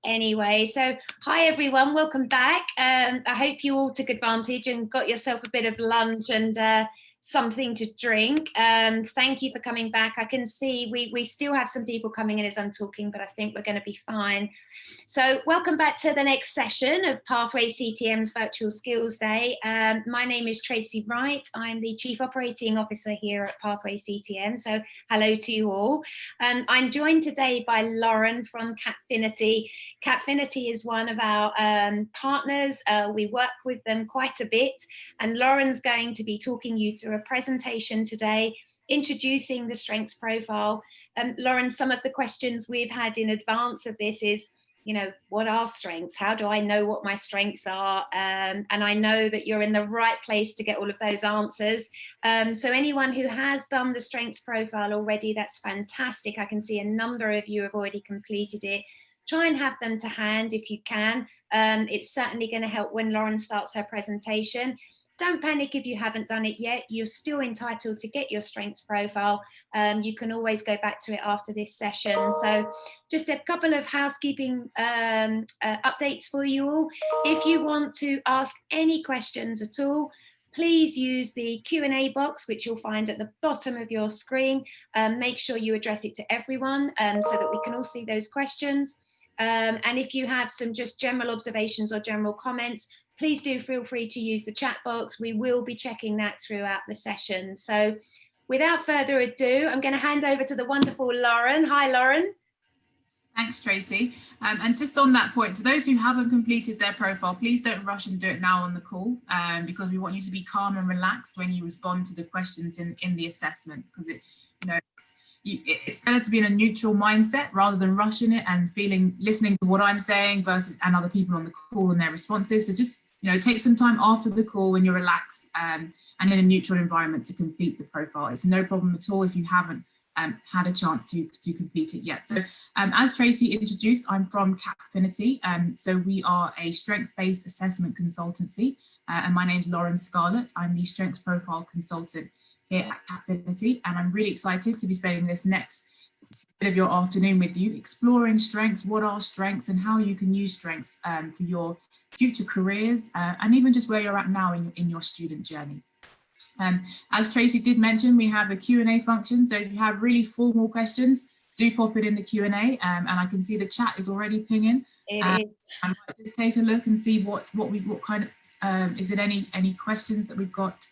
Anyway, so hi everyone, welcome back. I hope you all took advantage and got yourself a bit of lunch and something to drink. Thank you for coming back. I can see we still have some people coming in as I'm talking, but I think we're going to be fine. So welcome back to the next session of Pathway CTM's Virtual Skills Day. My name is Tracy Wright. I'm the Chief Operating Officer here at Pathway CTM. So hello to you all. I'm joined today by Lauren from Capfinity. Capfinity is one of our partners. We work with them quite a bit, and Lauren's going to be talking you through a presentation today introducing the strengths profile. Lauren, some of the questions we've had in advance of this is, you know, what are strengths? How do I know what my strengths are? And I know that you're in the right place to get all of those answers. So anyone who has done the strengths profile already, that's fantastic. I can see a number of you have already completed it. Try and have them to hand if you can. It's certainly going to help when Lauren starts her presentation. Don't panic if you haven't done it yet. You're still entitled to get your strengths profile. You can always go back to it after this session. So just a couple of housekeeping updates for you all. If you want to ask any questions at all, please use the Q&A box, which you'll find at the bottom of your screen. Make sure you address it to everyone so that we can all see those questions. And if you have some just general observations or general comments, please do feel free to use the chat box. We will be checking that throughout the session. So without further ado, I'm going to hand over to the wonderful Lauren. Hi, Lauren. Thanks, Tracy. And just on that point, for those who haven't completed their profile, please don't rush and do it now on the call, because we want you to be calm and relaxed when you respond to the questions in the assessment, because it's better to be in a neutral mindset rather than rushing it and listening to what I'm saying and other people on the call and their responses. So just, take some time after the call when you're relaxed and in a neutral environment to complete the profile. It's no problem at all if you haven't had a chance to complete it yet. So as Tracy introduced, I'm from Capfinity. So we are a strengths-based assessment consultancy, and my name's Lauren Scarlett. I'm the strengths profile consultant here at Capfinity, and I'm really excited to be spending this next bit of your afternoon with you, exploring strengths, what are strengths, and how you can use strengths for your future careers, and even just where you're at now in your student journey. As Tracy did mention, we have a Q&A function, so if you have really formal questions, do pop it in the Q&A, and I can see the chat is already pinging. I might just take a look and see what kind of, is it any questions that we've got?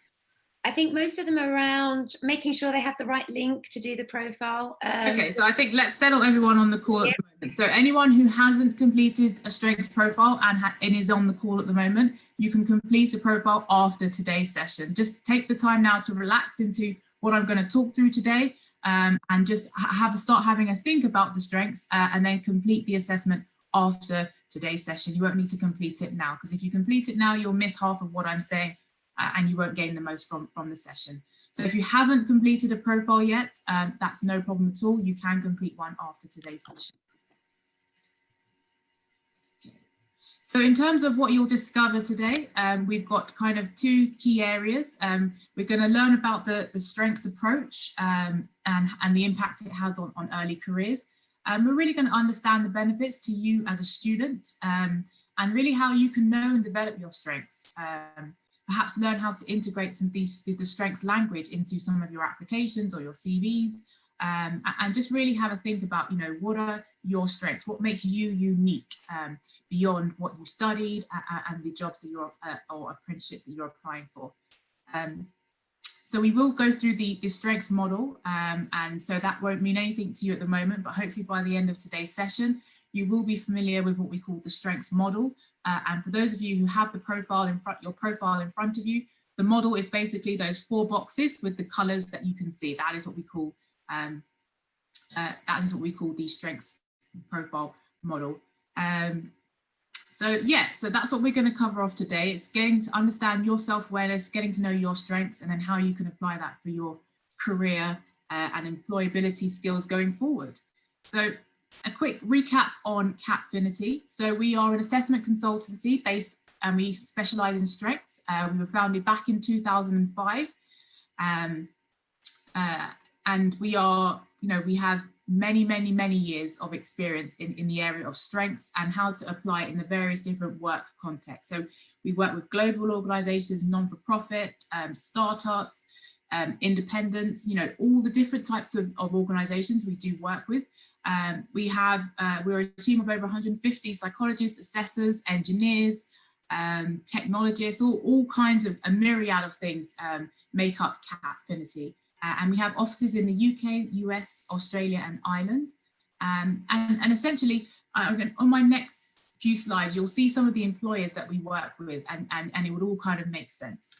I think most of them are around making sure they have the right link to do the profile. Okay, so I think let's settle everyone on the call at the moment. So anyone who hasn't completed a strengths profile and is on the call at the moment, you can complete a profile after today's session. Just take the time now to relax into what I'm going to talk through today, and just start having a think about the strengths, and then complete the assessment after today's session. You won't need to complete it now, because if you complete it now, you'll miss half of what I'm saying, and you won't gain the most from the session. So if you haven't completed a profile yet, that's no problem at all. You can complete one after today's session. Okay. So in terms of what you'll discover today, we've got kind of two key areas. We're going to learn about the strengths approach and the impact it has on early careers. We're really going to understand the benefits to you as a student, and really how you can know and develop your strengths. Perhaps learn how to integrate the strengths language into some of your applications or your CVs, and just really have a think about, what are your strengths? What makes you unique beyond what you studied and the jobs that you're or apprenticeship that you're applying for. So we will go through the strengths model, and so that won't mean anything to you at the moment, but hopefully by the end of today's session, you will be familiar with what we call the strengths model. And for those of you who have your profile in front of you, the model is basically those 4 boxes with the colors that you can see. That is what we call the strengths profile model. So that's what we're going to cover off today. It's getting to understand your self-awareness, getting to know your strengths, and then how you can apply that for your career and employability skills going forward. So a quick recap on Capfinity. So we are an assessment consultancy based, and we specialize in strengths. We were founded back in 2005. And we are, we have many years of experience in the area of strengths and how to apply it in the various different work contexts. So we work with global organizations, non-for-profit, startups, independents, all the different types of organizations we do work with. We're a team of over 150 psychologists, assessors, engineers, technologists, all kinds of a myriad of things make up Capfinity. And we have offices in the UK, US, Australia, and Ireland. And essentially, on my next few slides, you'll see some of the employers that we work with, and it would all kind of make sense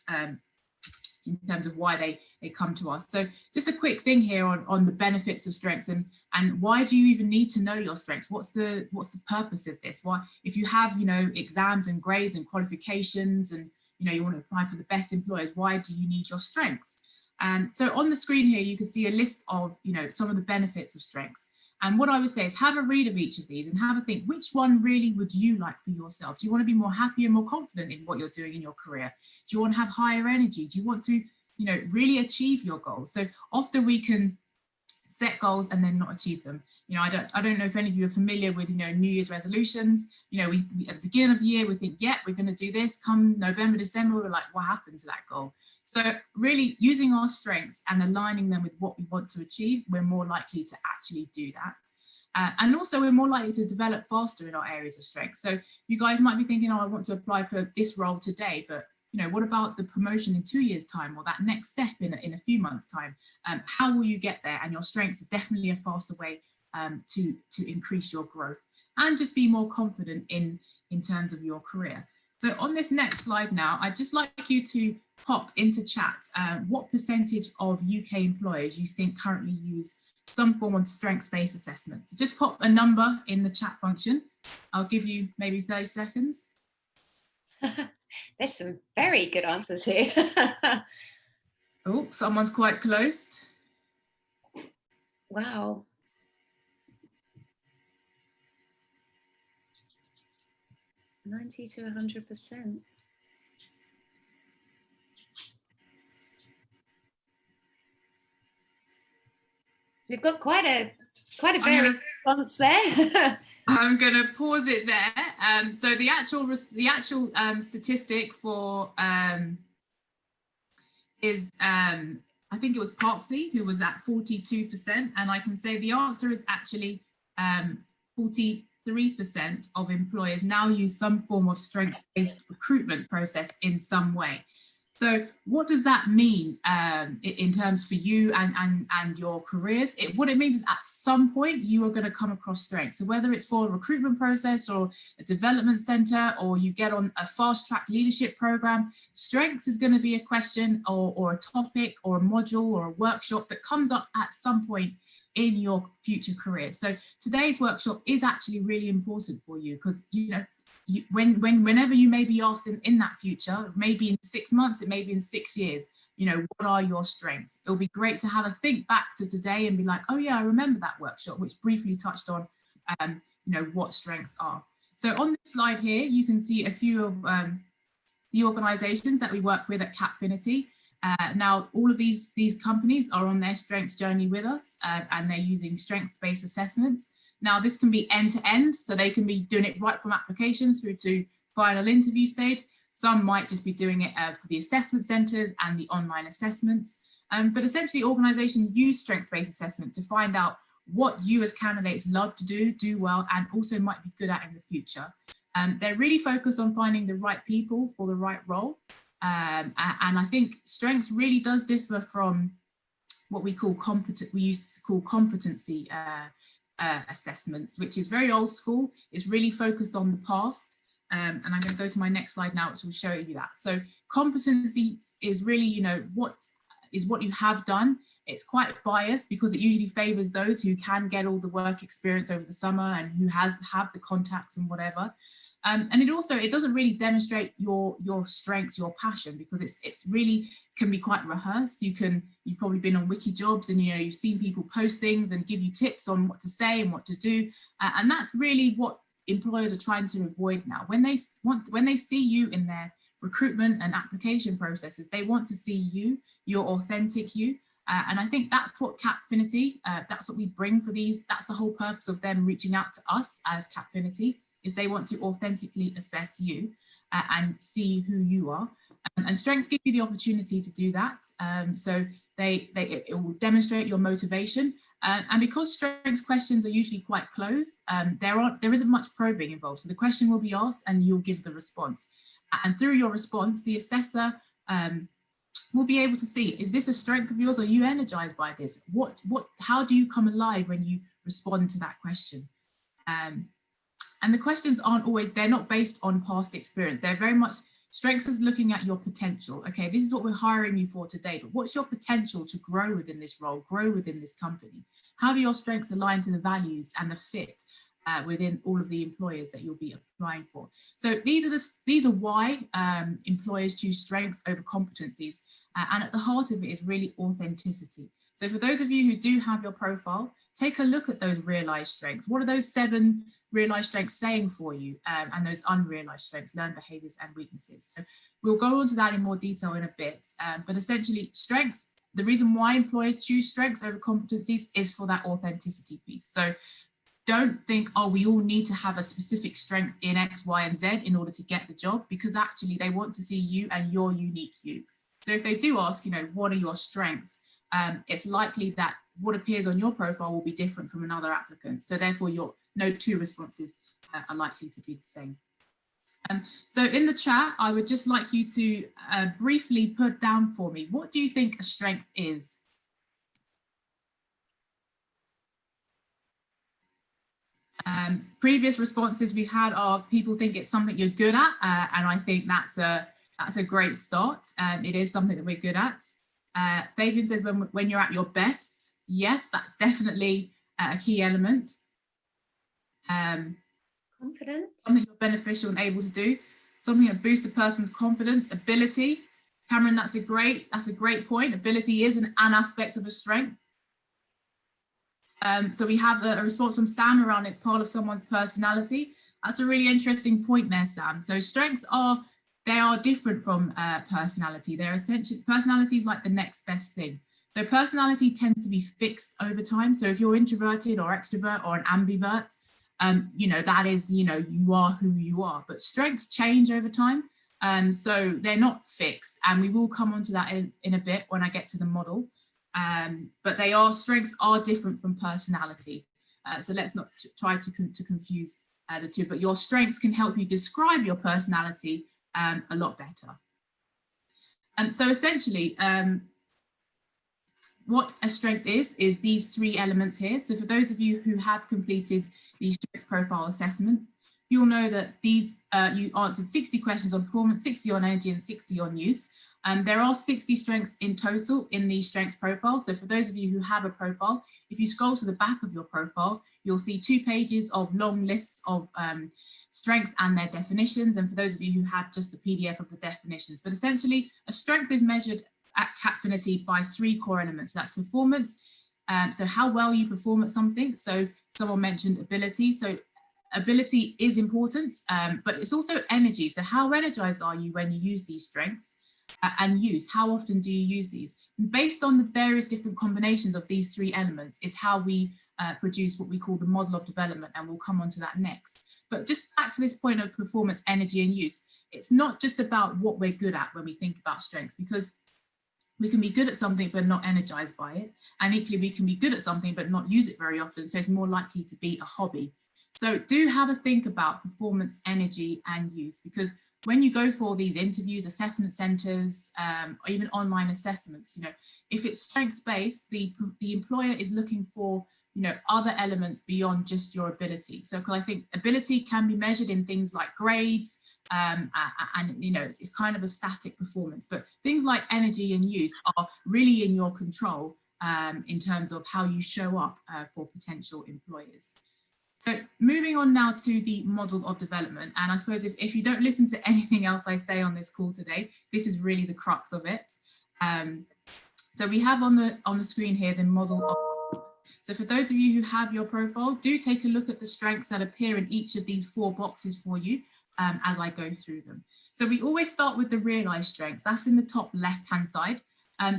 in terms of why they come to us. So just a quick thing here on the benefits of strengths and why do you even need to know your strengths? What's the purpose of this? Why, if you have, exams and grades and qualifications and, you want to apply for the best employers, why do you need your strengths? So on the screen here, you can see a list of, some of the benefits of strengths. And what I would say is have a read of each of these and have a think, which one really would you like for yourself? Do you want to be more happy and more confident in what you're doing in your career? Do you want to have higher energy? Do you want to, really achieve your goals? So often we can set goals and then not achieve them. I don't know if any of you are familiar with, New Year's resolutions. We at the beginning of the year, we think, yeah, we're going to do this. Come November, December, we're like, what happened to that goal? So really using our strengths and aligning them with what we want to achieve, we're more likely to actually do that. And also we're more likely to develop faster in our areas of strength. So you guys might be thinking, oh, I want to apply for this role today, but what about the promotion in 2 years' time or that next step in a few months' time? How will you get there? And your strengths are definitely a faster way to increase your growth and just be more confident in terms of your career. So on this next slide now, I'd just like you to pop into chat what percentage of UK employers you think currently use some form of strengths-based assessment. So just pop a number in the chat function. I'll give you maybe 30 seconds. There's some very good answers here. Oh, someone's quite close. Wow. $90 to 100%. So we've got quite a varied response there. I'm going to pause it there. So the actual statistic for is I think it was Parksy who was at 42%, and I can say the answer is actually 43% of employers now use some form of strengths-based recruitment process in some way. So what does that mean in terms for you and your careers? What it means is at some point you are going to come across strengths. So whether it's for a recruitment process or a development center, or you get on a fast track leadership program, strengths is going to be a question or a topic or a module or a workshop that comes up at some point in your future career. So today's workshop is actually really important for you because, whenever you may be asked in that future, maybe in 6 months, it may be in 6 years, what are your strengths? It'll be great to have a think back to today and be like, oh yeah, I remember that workshop, which briefly touched on, what strengths are. So on this slide here, you can see a few of the organizations that we work with at Capfinity. Now, all of these companies are on their strengths journey with us, and they're using strengths-based assessments. Now, this can be end-to-end, so they can be doing it right from applications through to final interview stage. Some might just be doing it for the assessment centres and the online assessments. But essentially, organisations use strengths-based assessment to find out what you as candidates love to do well, and also might be good at in the future. They're really focused on finding the right people for the right role. And I think strengths really does differ from what we used to call competency assessments, which is very old school. It's really focused on the past. And I'm going to go to my next slide now, which will show you that. So competency is really, what you have done. It's quite biased because it usually favors those who can get all the work experience over the summer and who have the contacts and whatever. And it doesn't really demonstrate your strengths, your passion, because it's really can be quite rehearsed. You've probably been on Wikijobs and you've seen people post things and give you tips on what to say and what to do, and that's really what employers are trying to avoid now. When they see you in their recruitment and application processes, they want to see you, your authentic you, And I think that's what Capfinity, that's what we bring for these. That's the whole purpose of them reaching out to us as Capfinity, is they want to authentically assess you and see who you are. And strengths give you the opportunity to do that. So it will demonstrate your motivation. And because strengths questions are usually quite closed, there isn't much probing involved. So the question will be asked and you'll give the response. And through your response, the assessor will be able to see, is this a strength of yours? Are you energized by this? How do you come alive when you respond to that question? And the questions aren't always, they're not based on past experience. They're very much, strengths is looking at your potential. Okay, this is what we're hiring you for today, but what's your potential to grow within this role, grow within this company? How do your strengths align to the values and the fit within all of the employers that you'll be applying for? So these are why employers choose strengths over competencies. And at the heart of it is really authenticity. So for those of you who do have your profile, take a look at those realized strengths. What are those 7 realized strengths saying for you, and those unrealized strengths, learned behaviors and weaknesses? So we'll go on to that in more detail in a bit, but essentially strengths, the reason why employers choose strengths over competencies is for that authenticity piece. So don't think, oh, we all need to have a specific strength in X, Y, and Z in order to get the job, because actually they want to see you and your unique you. So if they do ask, what are your strengths? It's likely that what appears on your profile will be different from another applicant. So therefore no 2 responses are likely to be the same. So in the chat, I would just like you to briefly put down for me, what do you think a strength is? Previous responses we've had are people think it's something you're good at, and I think that's a great start. It is something that we're good at. Fabian says when you're at your best. Yes, that's definitely a key element. Confidence. Something you're beneficial and able to do. Something that boosts a person's confidence. Ability. Cameron, that's a great point. Ability is an aspect of a strength. So we have a response from Sam around it's part of someone's personality. That's a really interesting point there, Sam. So strengths are different from personality. They're essentially, personality is like the next best thing. So personality tends to be fixed over time. So if you're introverted or extrovert or an ambivert, that is, you are who you are. But strengths change over time. So they're not fixed. And we will come on to that in a bit when I get to the model. But strengths are different from personality. So let's not try to confuse the two. But your strengths can help you describe your personality a lot better. So essentially, what a strength is these 3 elements here. So for those of you who have completed the strengths profile assessment, you'll know that these you answered 60 questions on performance, 60 on energy, and 60 on use. There are 60 strengths in total in the strengths profile. So for those of you who have a profile, if you scroll to the back of your profile, you'll see 2 pages of long lists of strengths and their definitions. And for those of you who have just a PDF of the definitions, but essentially a strength is measured at Capfinity by 3 core elements. So that's performance. So how well you perform at something. So someone mentioned ability. So ability is important, but it's also energy. So how energized are you when you use these strengths? And use, how often do you use these? And based on the various different combinations of these 3 elements is how we produce what we call the model of development, and we'll come on to that next. But just back to this point of performance, energy, and use, it's not just about what we're good at when we think about strengths, because we can be good at something but not energized by it, and equally we can be good at something but not use it very often, so it's more likely to be a hobby. So do have a think about performance, energy, and use, because when you go for these interviews, assessment centers, or even online assessments, if it's strengths-based, the employer is looking for, other elements beyond just your ability. So I think ability can be measured in things like grades, and it's kind of a static performance, but things like energy and use are really in your control in terms of how you show up for potential employers. So moving on now to the model of development. And I suppose if you don't listen to anything else I say on this call today, this is really the crux of it. So we have on the screen here the model of. So for those of you who have your profile, do take a look at the strengths that appear in each of these 4 boxes for you as I go through them. So we always start with the realized strengths. That's in the top left-hand side.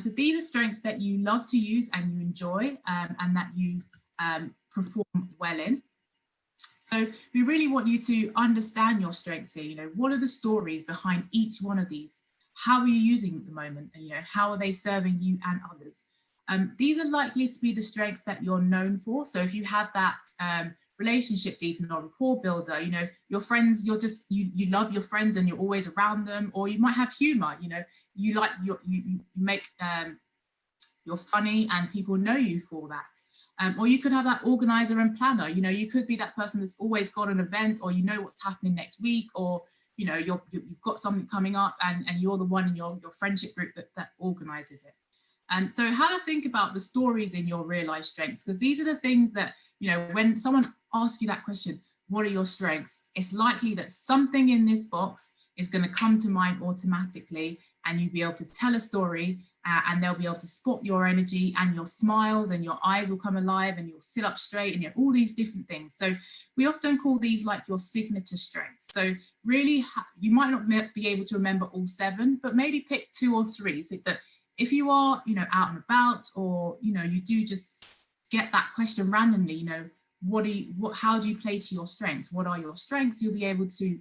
So these are strengths that you love to use and you enjoy, and that you perform well in. So we really want you to understand your strengths here. You know, what are the stories behind each one of these? How are you using them at the moment? And, you know, how are they serving you and others? These are likely to be the strengths that you're known for. So if you have that relationship deepener or rapport builder, you know, your friends, you love your friends and you're always around them, or you might have humor, you know, you like you make you're funny and people know you for that. Or you could have that organizer and planner, you know, you could be that person that's always got an event, or you know what's happening next week, or you know, you've got something coming up and you're the one in your friendship group that organizes it. And so have a think about the stories in your real life strengths, because these are the things that, you know, when someone asks you that question, what are your strengths? It's likely that something in this box is going to come to mind automatically, and you'll be able to tell a story and they'll be able to spot your energy and your smiles, and your eyes will come alive and you'll sit up straight, and you know, all these different things. So we often call these like your signature strengths. So really, you might not be able to remember all 7, but maybe pick 2 or 3, so that if you are, you know, out and about, or, you know, you do just get that question randomly, you know, how do you play to your strengths? What are your strengths? You'll be able to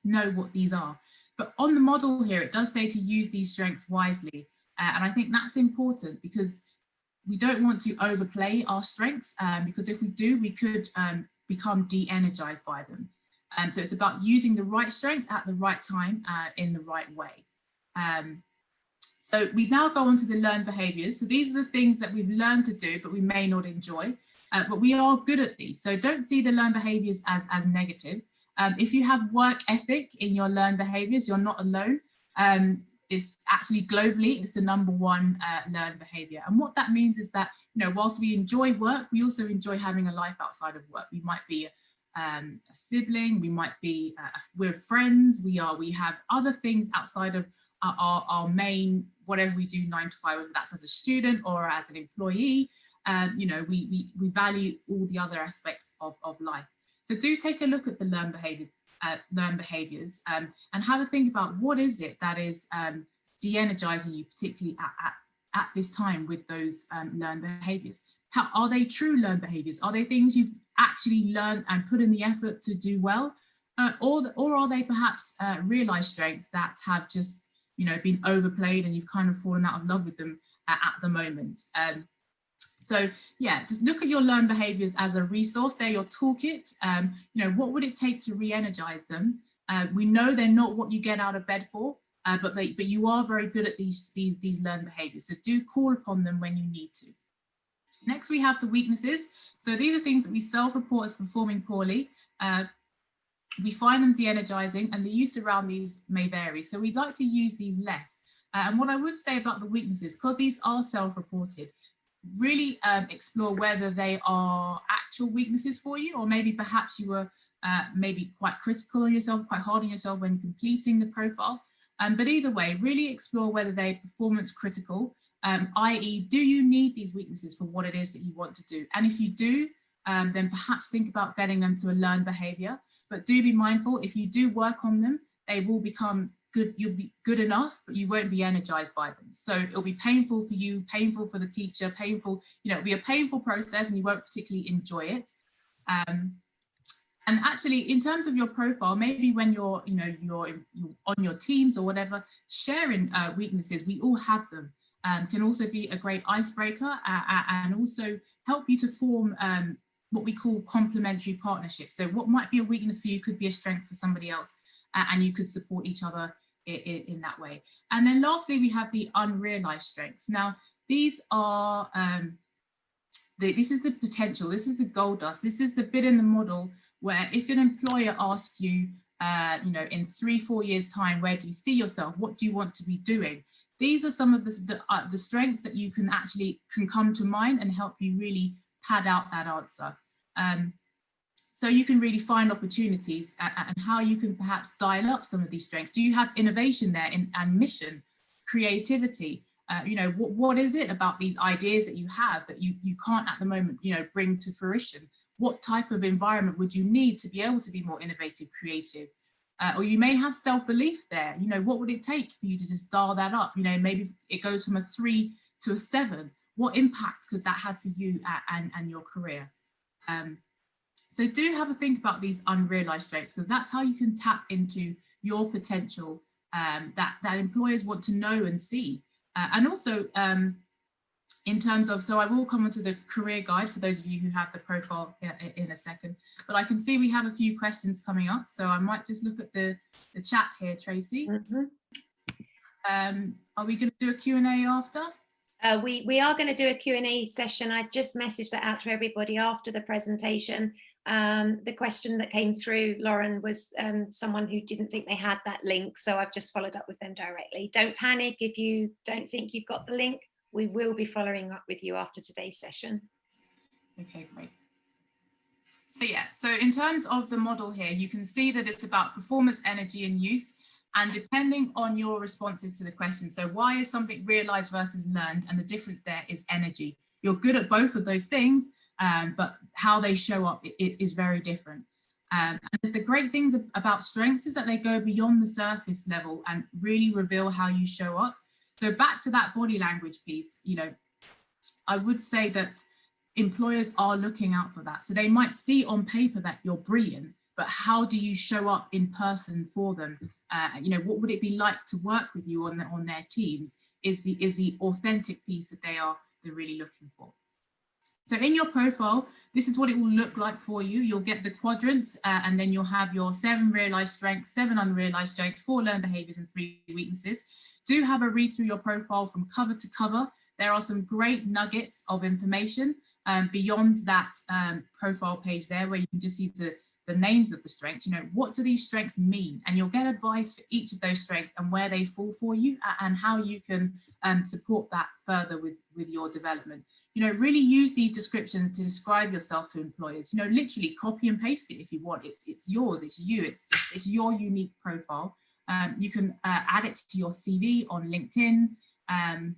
know what these are. But on the model here, it does say to use these strengths wisely. And I think that's important, because we don't want to overplay our strengths, because if we do, we could become de-energized by them. And so it's about using the right strength at the right time in the right way. So we now go on to the learned behaviors. So these are the things that we've learned to do, but we may not enjoy, but we are good at these. So don't see the learned behaviors as negative. If you have work ethic in your learned behaviors, you're not alone. It's actually globally, it's the #1 learned behavior. And what that means is that, you know, whilst we enjoy work, we also enjoy having a life outside of work. We might be a sibling, we might be, we're friends, we have other things outside of our main, whatever we do 9 to 5, whether that's as a student or as an employee. You know, we value all the other aspects of life. So do take a look at the learned behaviors and have a think about what is it that is de-energizing you, particularly at this time with those learned behaviors. How are they true learned behaviors? Are they things you've actually learned and put in the effort to do well? Or are they perhaps realized strengths that have just, you know, been overplayed and you've kind of fallen out of love with them at the moment? So yeah, just look at your learned behaviors as a resource. They're your toolkit. You know, what would it take to re-energize them? We know they're not what you get out of bed for, but you are very good at these learned behaviors. So do call upon them when you need to. Next, we have the weaknesses. So these are things that we self-report as performing poorly. We find them de-energizing, and the use around these may vary. So we'd like to use these less. And what I would say about the weaknesses, because these are self-reported, really explore whether they are actual weaknesses for you, or maybe perhaps you were maybe quite critical of yourself, quite hard on yourself when completing the profile. But either way, really explore whether they're performance critical, i.e. do you need these weaknesses for what it is that you want to do? And if you do, then perhaps think about getting them to a learned behavior. But do be mindful, if you do work on them, they will become good, you'll be good enough, but you won't be energized by them. So it'll be painful for you, painful for the teacher, painful, you know, it'll be a painful process and you won't particularly enjoy it. And actually, in terms of your profile, maybe when you're on your teams or whatever, sharing weaknesses, we all have them, can also be a great icebreaker and also help you to form what we call complementary partnerships. So what might be a weakness for you could be a strength for somebody else, and you could support each other in that way. And then lastly, we have the unrealized strengths. Now, these are, this is the potential, this is the gold dust, this is the bit in the model where if an employer asks you, you know, in 3-4 years time, where do you see yourself? What do you want to be doing? These are some of the strengths that you can come to mind and help you really pad out that answer. So you can really find opportunities and how you can perhaps dial up some of these strengths. Do you have innovation there and mission, creativity? You know, what is it about these ideas that you have that you can't at the moment, you know, bring to fruition? What type of environment would you need to be able to be more innovative, creative? or you may have self-belief there. You know, what would it take for you to just dial that up? You know, maybe it goes from a 3 to a 7. What impact could that have for you and your career? So do have a think about these unrealized strengths, because that's how you can tap into your potential that employers want to know and see. And also in terms of, so I will come onto the career guide for those of you who have the profile in a second, but I can see we have a few questions coming up. So I might just look at the chat here, Tracy. Are we going to do a Q&A after? We are going to do a Q&A session. I just messaged that out to everybody after the presentation. The question that came through, Lauren, was someone who didn't think they had that link. So I've just followed up with them directly. Don't panic if you don't think you've got the link. We will be following up with you after today's session. Okay, great. So yeah, so in terms of the model here, you can see that it's about performance, energy and use. And depending on your responses to the question, so why is something realized versus learned? And the difference there is energy. You're good at both of those things, but how they show up is very different. And the great things about strengths is that they go beyond the surface level and really reveal how you show up. So back to that body language piece, you know, I would say that employers are looking out for that. So they might see on paper that you're brilliant, but how do you show up in person for them? You know, what would it be like to work with you on their teams is the authentic piece that they're really looking for. So in your profile, this is what it will look like for you. You'll get the quadrants and then you'll have your 7 realized strengths, 7 unrealized strengths, 4 learned behaviors and 3 weaknesses. Do have a read through your profile from cover to cover. There are some great nuggets of information beyond that profile page there, where you can just see the names of the strengths. You know, what do these strengths mean? And you'll get advice for each of those strengths and where they fall for you and how you can support that further with your development. You know, really use these descriptions to describe yourself to employers. You know, literally copy and paste it if you want. It's yours, it's you, it's your unique profile. You can add it to your CV on LinkedIn.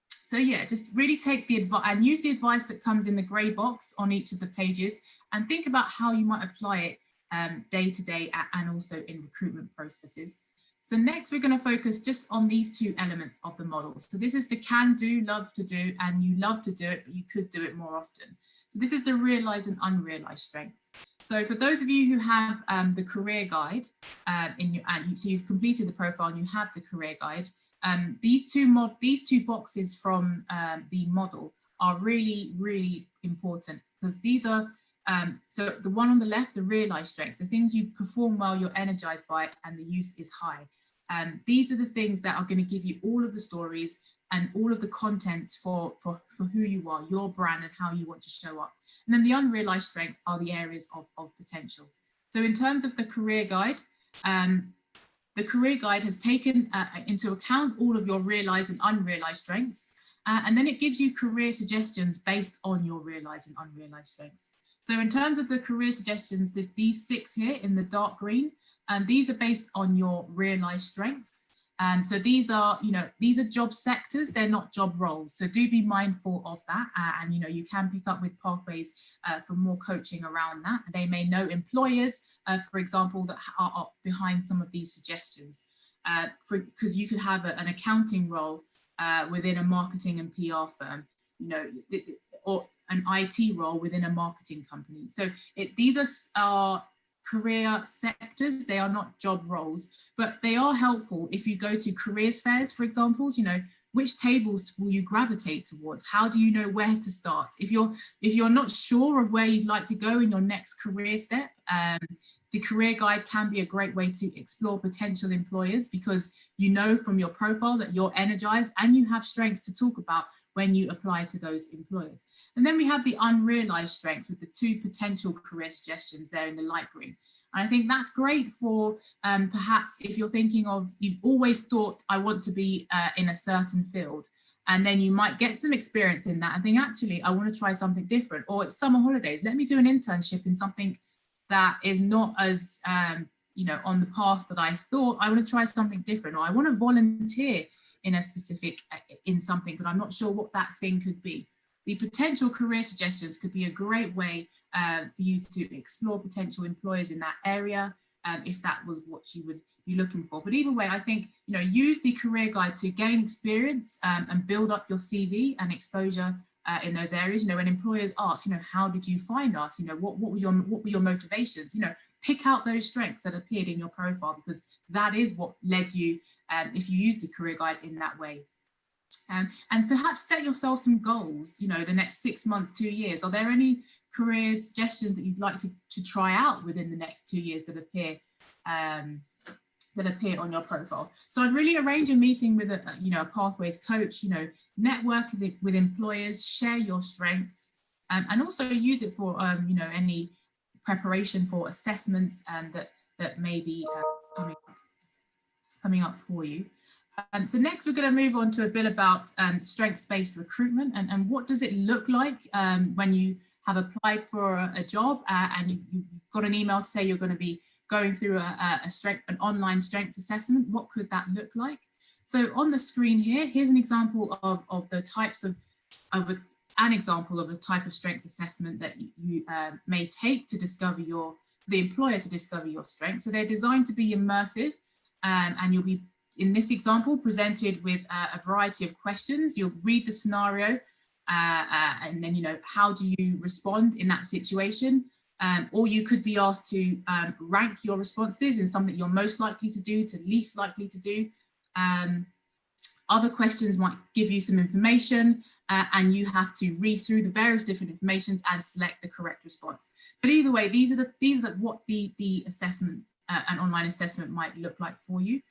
So yeah, just really take the advice and use the advice that comes in the grey box on each of the pages and think about how you might apply it day to day and also in recruitment processes. So next, we're going to focus just on these 2 elements of the model. So this is the can do, love to do, and you love to do it, but you could do it more often. So this is the realised and unrealised strengths. So for those of you who have the career guide, so you've completed the profile and you have the career guide, these two boxes from the model are really, really important, because these are, so the one on the left, the realised strengths, the things you perform well, you're energised by, and the use is high. These are the things that are going to give you all of the stories and all of the content for who you are, your brand, and how you want to show up. And then the unrealised strengths are the areas of potential. So in terms of the career guide has taken into account all of your realised and unrealised strengths, and then it gives you career suggestions based on your realised and unrealised strengths. So in terms of the career suggestions, these 6 here in the dark green, these are based on your realised strengths. And so these are, you know, these are job sectors, they're not job roles. So do be mindful of that. And, you know, you can pick up with Pathways for more coaching around that. They may know employers, for example, that are behind some of these suggestions. Because you could have an accounting role within a marketing and PR firm, you know, or an IT role within a marketing company. So these are career sectors, they are not job roles, but they are helpful if you go to careers fairs, for example. You know, which tables will you gravitate towards? How do you know where to start? If you're not sure of where you'd like to go in your next career step, the career guide can be a great way to explore potential employers, because you know from your profile that you're energized and you have strengths to talk about when you apply to those employers. And then we have the unrealized strengths with the 2 potential career suggestions there in the light green. And I think that's great for perhaps if you're thinking of, you've always thought, I want to be in a certain field. And then you might get some experience in that and think, actually, I want to try something different. Or it's summer holidays, let me do an internship in something that is not as, you know, on the path that I thought. I want to try something different, or I want to volunteer in a specific, in something, but I'm not sure what that thing could be. The potential career suggestions could be a great way for you to explore potential employers in that area. if that was what you would be looking for. But either way, I think, you know, use the career guide to gain experience and build up your CV and exposure in those areas. You know, when employers ask, you know, how did you find us? You know, what were your motivations? You know, pick out those strengths that appeared in your profile, because that is what led you, if you use the career guide in that way. And perhaps set yourself some goals, you know, the next 6 months, 2 years. Are there any career suggestions that you'd like to try out within the next 2 years that appear on your profile? So I'd really arrange a meeting with a Pathways coach, you know, network with employers, share your strengths, and also use it for, you know, any preparation for assessments that may be coming up for you. So next we're going to move on to a bit about strengths-based recruitment and what does it look like when you have applied for a job and you've got an email to say you're going to be going through an online strengths assessment. What could that look like? So on the screen here, here's an example of the types of an example of the type of strengths assessment that you may take to discover the employer to discover your strengths. So they're designed to be immersive, and you'll be, in this example, presented with a variety of questions. You'll read the scenario and then, you know, how do you respond in that situation? Or you could be asked to rank your responses in something you're most likely to do to least likely to do. Other questions might give you some information and you have to read through the various different informations and select the correct response. But either way, these are what the assessment, an online assessment might look like for you.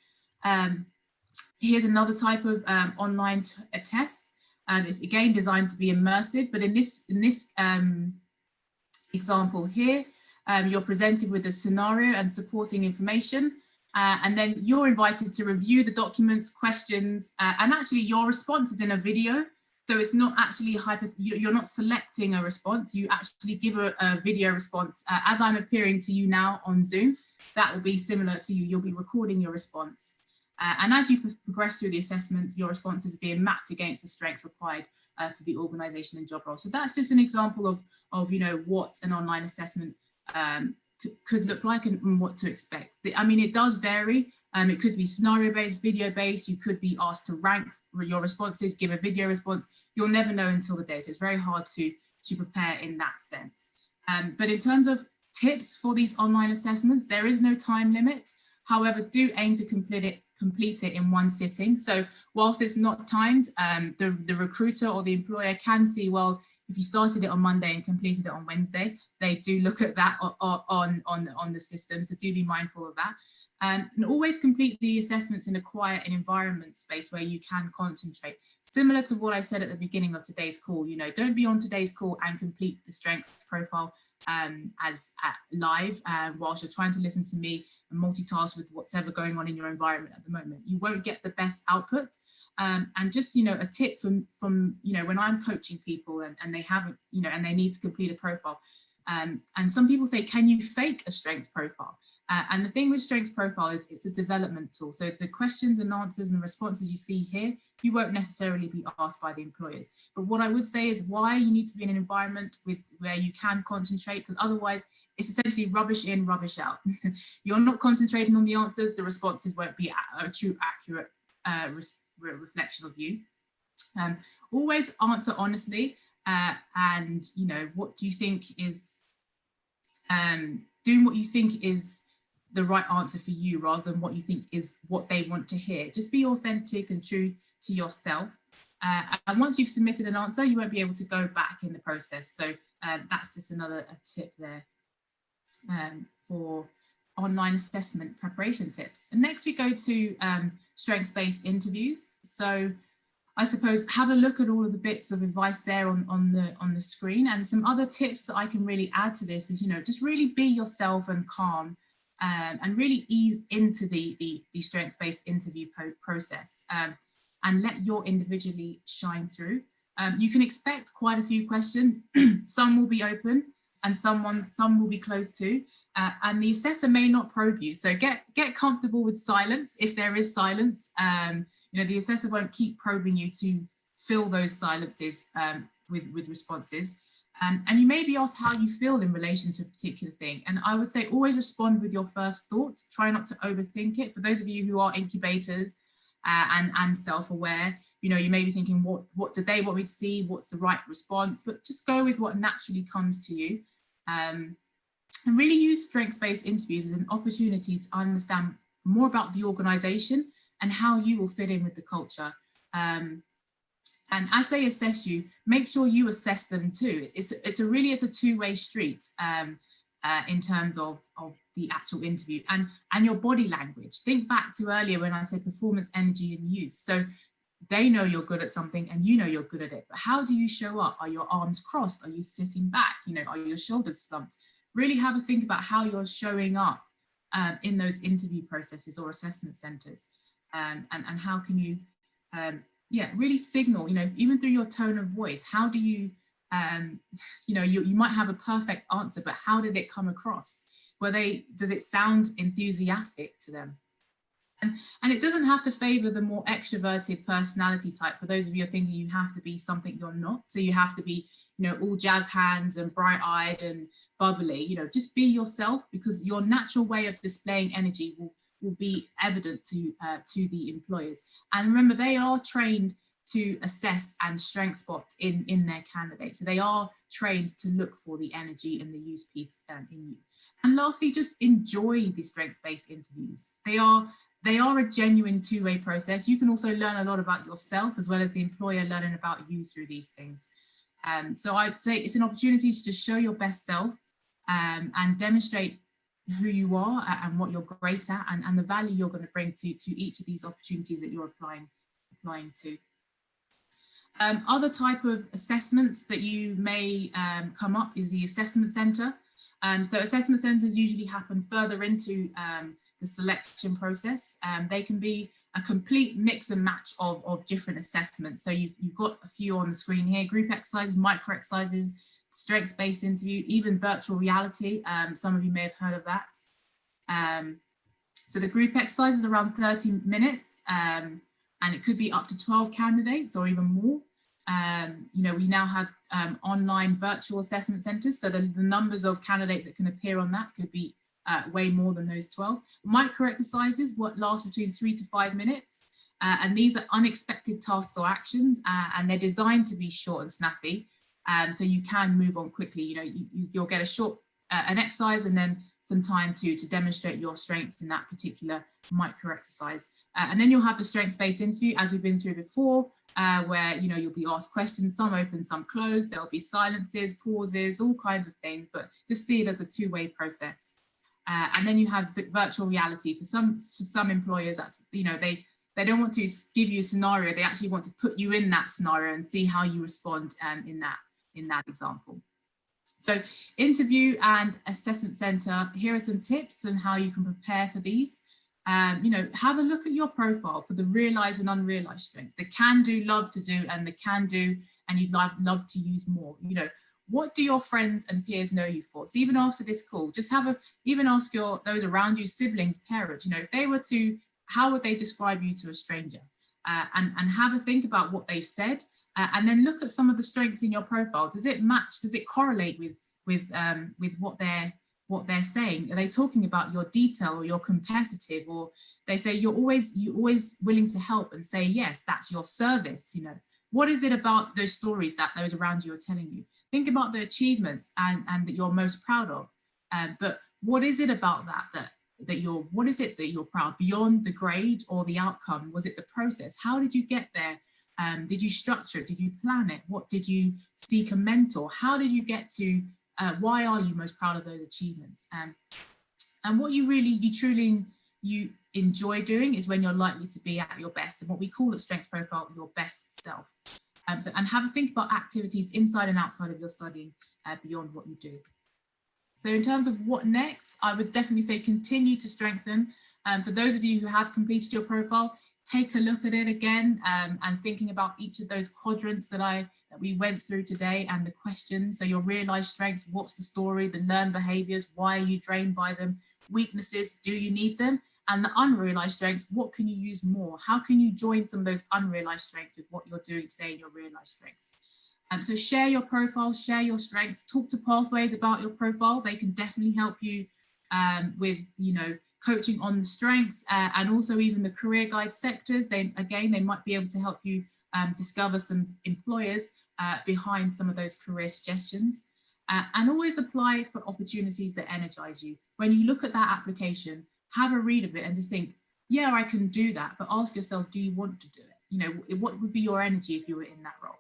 Here's another type of online test. It's again designed to be immersive, but in this example here, you're presented with a scenario and supporting information, and then you're invited to review the documents, questions, and actually your response is in a video. So it's not actually you're not selecting a response, you actually give a video response. As I'm appearing to you now on Zoom, that will be similar to you. You'll be recording your response. And as you progress through the assessment, your responses are being mapped against the strengths required for the organisation and job role. So that's just an example of you know, what an online assessment could look like and what to expect. I mean, it does vary. It could be scenario-based, video-based. You could be asked to rank your responses, give a video response. You'll never know until the day. So it's very hard to prepare in that sense. But in terms of tips for these online assessments, there is no time limit. However, do aim to complete it in one sitting. So whilst it's not timed, the recruiter or the employer can see, well, if you started it on Monday and completed it on Wednesday, they do look at that on the system. So do be mindful of that. And always complete the assessments in a quiet and environment space where you can concentrate. Similar to what I said at the beginning of today's call, you know, don't be on today's call and complete the strengths profile live whilst you're trying to listen to me and multitask with what's ever going on in your environment at the moment. You won't get the best output. And just, you know, a tip from you know, when I'm coaching people and they haven't, you know, and they need to complete a profile, and some people say, can you fake a strengths profile? And the thing with strengths profile is it's a development tool. So the questions and answers and responses you see here, you won't necessarily be asked by the employers. But what I would say is why you need to be in an environment where you can concentrate, because otherwise it's essentially rubbish in, rubbish out. You're not concentrating on the answers, the responses won't be a true accurate reflection of you. Always answer honestly, and you know, what do you think is doing what you think is the right answer for you rather than what you think is what they want to hear. Just be authentic and true to yourself. And once you've submitted an answer, you won't be able to go back in the process. So that's just another tip there for online assessment preparation tips. And next we go to strengths-based interviews. So I suppose have a look at all of the bits of advice there on the screen, and some other tips that I can really add to this is, you know, just really be yourself and calm, and really ease into the strengths-based interview process, and let your individually shine through. You can expect quite a few questions. Some will be open and some will be closed to, and the assessor may not probe you. So get comfortable with silence if there is silence. You know, the assessor won't keep probing you to fill those silences with responses. And you may be asked how you feel in relation to a particular thing. And I would say always respond with your first thoughts. Try not to overthink it. For those of you who are incubators and self-aware, you know, you may be thinking, what do they want me to see? What's the right response? But just go with what naturally comes to you. And really use strengths-based interviews as an opportunity to understand more about the organization and how you will fit in with the culture. And as they assess you, make sure you assess them too. It's a two-way street in terms of the actual interview and your body language. Think back to earlier when I said performance, energy, and use. So they know you're good at something and you know you're good at it, but how do you show up? Are your arms crossed? Are you sitting back? You know, are your shoulders slumped? Really have a think about how you're showing up in those interview processes or assessment centers, and how can you really signal, you know, even through your tone of voice, how do you, you know, you might have a perfect answer, but how did it come across? Does it sound enthusiastic to them? And it doesn't have to favor the more extroverted personality type. For those of you who are thinking you have to be something you're not, so you have to be, you know, all jazz hands and bright-eyed and bubbly, you know, just be yourself, because your natural way of displaying energy will be evident to the employers. And remember, they are trained to assess and strength spot in their candidates. So they are trained to look for the energy and the use piece in you. And lastly, just enjoy the strengths-based interviews. They are a genuine two-way process. You can also learn a lot about yourself as well as the employer learning about you through these things. So I'd say it's an opportunity to just show your best self and demonstrate who you are and what you're great at and the value you're going to bring to each of these opportunities that you're applying to. Other type of assessments that you may come up is the assessment center. So assessment centers usually happen further into the selection process. They can be a complete mix and match of different assessments. So you've got a few on the screen here: group exercises, micro exercises, strengths-based interview, even virtual reality. Some of you may have heard of that. So the group exercise is around 30 minutes and it could be up to 12 candidates or even more. You know, we now have online virtual assessment centers, so the numbers of candidates that can appear on that could be way more than those 12. Micro exercises last between 3 to 5 minutes, and these are unexpected tasks or actions, and they're designed to be short and snappy, so you can move on quickly. You know, you'll get a short an exercise and then some time to demonstrate your strengths in that particular micro exercise. And then you'll have the strengths-based interview, as we've been through before, where, you know, you'll be asked questions, some open, some closed. There'll be silences, pauses, all kinds of things, but just see it as a two-way process. And then you have virtual reality. For some employers, that's, you know, they don't want to give you a scenario. They actually want to put you in that scenario and see how you respond in that example. So interview and assessment center, here are some tips on how you can prepare for these. You know, have a look at your profile for the realized and unrealized strengths, the can do, love to do, and the can do, and you'd love to use more. You know, what do your friends and peers know you for? So even after this call, just even ask those around you, siblings, parents, you know, if they were to, how would they describe you to a stranger? And have a think about what they've said, and then look at some of the strengths in your profile. Does it match? Does it correlate with what they're saying? Are they talking about your detail, or you're competitive, or they say you're always willing to help and say yes, that's your service? You know, what is it about those stories that those around you are telling you? Think about the achievements and that you're most proud of, but what is it about what is it that you're proud beyond the grade or the outcome? Was it the process? How did you get there? Did you structure it? Did you plan it? What did you seek a mentor? How did you get to why are you most proud of those achievements? And what you truly enjoy doing is when you're likely to be at your best, and what we call at Strengths Profile, your best self. And have a think about activities inside and outside of your studying beyond what you do. So in terms of what next, I would definitely say continue to strengthen. For those of you who have completed your profile, take a look at it again and thinking about each of those quadrants that we went through today and the questions. So your realized strengths, what's the story, the learned behaviors, why are you drained by them, weaknesses, do you need them? And the unrealized strengths, what can you use more? How can you join some of those unrealized strengths with what you're doing today in your realized strengths? So share your profile, share your strengths, talk to Pathways about your profile. They can definitely help you with, you know, coaching on the strengths and also even the career guide sectors. They might be able to help you discover some employers behind some of those career suggestions. And always apply for opportunities that energize you. When you look at that application, have a read of it and just think, yeah, I can do that, but ask yourself, do you want to do it? You know, what would be your energy if you were in that role?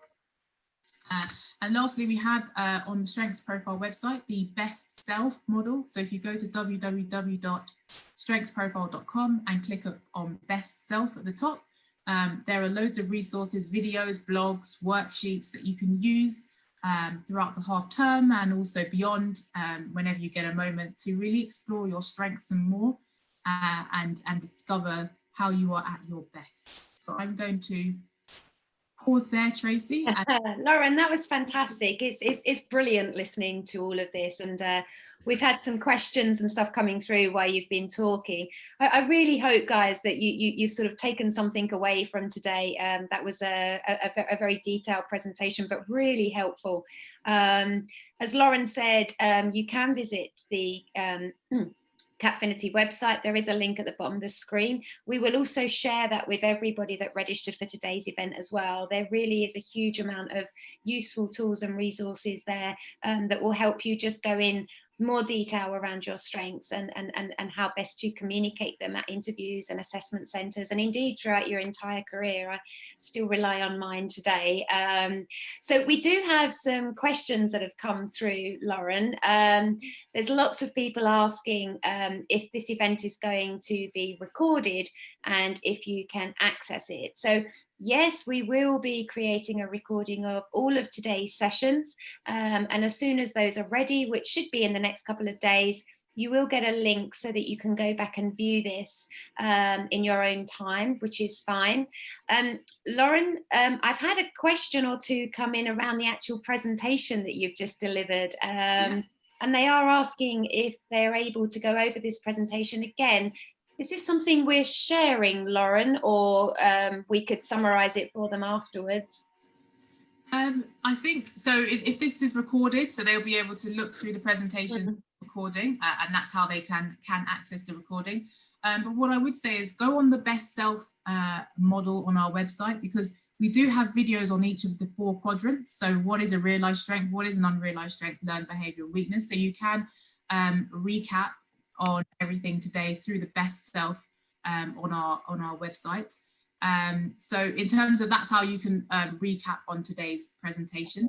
And lastly, we have on the Strengths Profile website, the Best Self model. So if you go to www.strengthsprofile.com and click on Best Self at the top, there are loads of resources, videos, blogs, worksheets that you can use throughout the half term and also beyond, whenever you get a moment, to really explore your strengths some more and discover how you are at your best. So I'm going to pause there, Tracy. Lauren, that was fantastic. It's brilliant listening to all of this, and we've had some questions and stuff coming through while you've been talking. I really hope, guys, that you've sort of taken something away from today. That was a very detailed presentation, but really helpful. As Lauren said, you can visit the Capfinity website. There is a link at the bottom of the screen. We will also share that with everybody that registered for today's event as well. There really is a huge amount of useful tools and resources there that will help you just go in more detail around your strengths and how best to communicate them at interviews and assessment centres, and indeed throughout your entire career. I still rely on mine today. So we do have some questions that have come through, Lauren. There's lots of people asking if this event is going to be recorded and if you can access it. So yes, we will be creating a recording of all of today's sessions, and as soon as those are ready, which should be in the next couple of days, you will get a link so that you can go back and view this in your own time, which is fine. Lauren, I've had a question or two come in around the actual presentation that you've just delivered, and they are asking if they're able to go over this presentation again. Is this something we're sharing, Lauren, or we could summarise it for them afterwards? I think so. If this is recorded, so they'll be able to look through the presentation recording, and that's how they can access the recording. But what I would say is go on the Best Self model on our website, because we do have videos on each of the 4 quadrants. So what is a realised strength? What is an unrealised strength? Learned behavioural weakness. So you can recap on everything today through the Best Self on our website. So in terms of, that's how you can recap on today's presentation.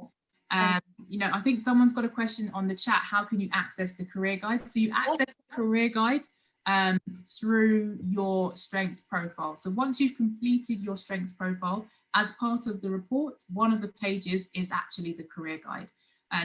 You know, I think someone's got a question on the chat. How can you access the career guide? So you access the career guide through your strengths profile. So once you've completed your strengths profile, as part of the report, one of the pages is actually the career guide.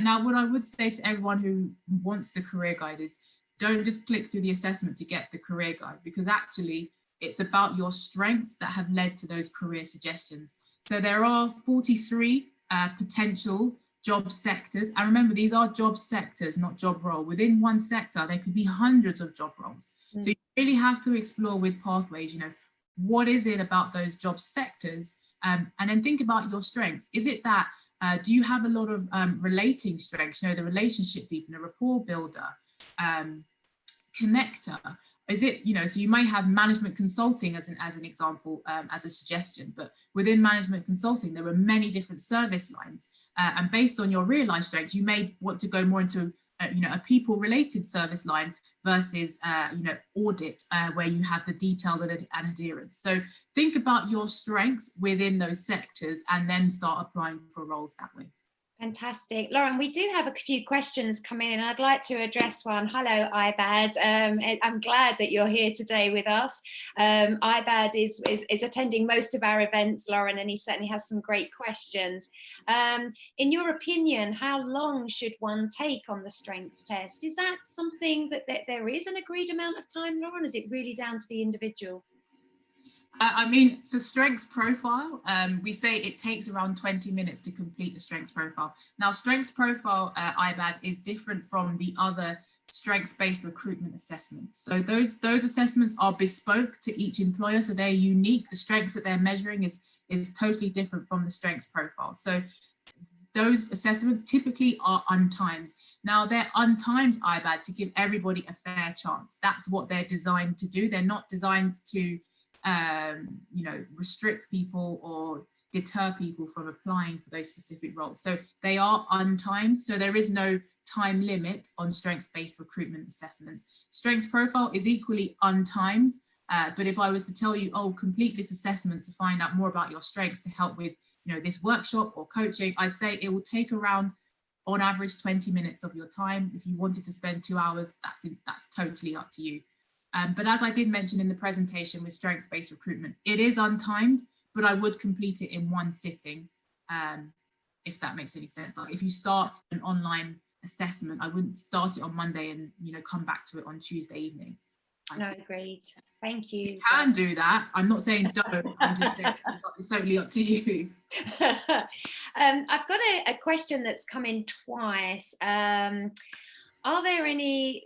Now, what I would say to everyone who wants the career guide is, don't just click through the assessment to get the career guide, because actually it's about your strengths that have led to those career suggestions. So there are 43 potential job sectors. And remember, these are job sectors, not job role. Within one sector, there could be hundreds of job roles. So you really have to explore with Pathways, you know, what is it about those job sectors? And then think about your strengths. Is it that, do you have a lot of relating strengths, you know, the relationship deepener, rapport builder, connector? Is it, you know, so you might have management consulting as an example, as a suggestion, but within management consulting, there are many different service lines. And based on your realised strengths, you may want to go more into, you know, a people related service line versus, you know, audit, where you have the detail and adherence. So think about your strengths within those sectors and then start applying for roles that way. Fantastic. Lauren, we do have a few questions coming in, and I'd like to address one. Hello, IBAD. I'm glad that you're here today with us. IBAD is attending most of our events, Lauren, and he certainly has some great questions. In your opinion, how long should one take on the strengths test? Is that something that there is an agreed amount of time, Lauren? Is it really down to the individual? I mean, for strengths profile, we say it takes around 20 minutes to complete the strengths profile. Now, strengths profile, IBAD, is different from the other strengths-based recruitment assessments. So those assessments are bespoke to each employer, so they're unique. The strengths that they're measuring is totally different from the strengths profile. So those assessments typically are untimed. Now, they're untimed IBAD to give everybody a fair chance. That's what they're designed to do. They're not designed to, you know, restrict people or deter people from applying for those specific roles. So they are untimed. So there is no time limit on strengths-based recruitment assessments. Strengths profile is equally untimed. But if I was to tell you, oh, complete this assessment to find out more about your strengths to help with, you know, this workshop or coaching, I'd say it will take around, on average, 20 minutes of your time. If you wanted to spend 2 hours, that's totally up to you. But as I did mention in the presentation with strengths-based recruitment, it is untimed, but I would complete it in one sitting, if that makes any sense. Like if you start an online assessment, I wouldn't start it on Monday and, you know, come back to it on Tuesday evening. No, agreed. Thank you. You can do that. I'm not saying don't. I'm just saying it's totally up to you. I've got a question that's come in twice. Are there any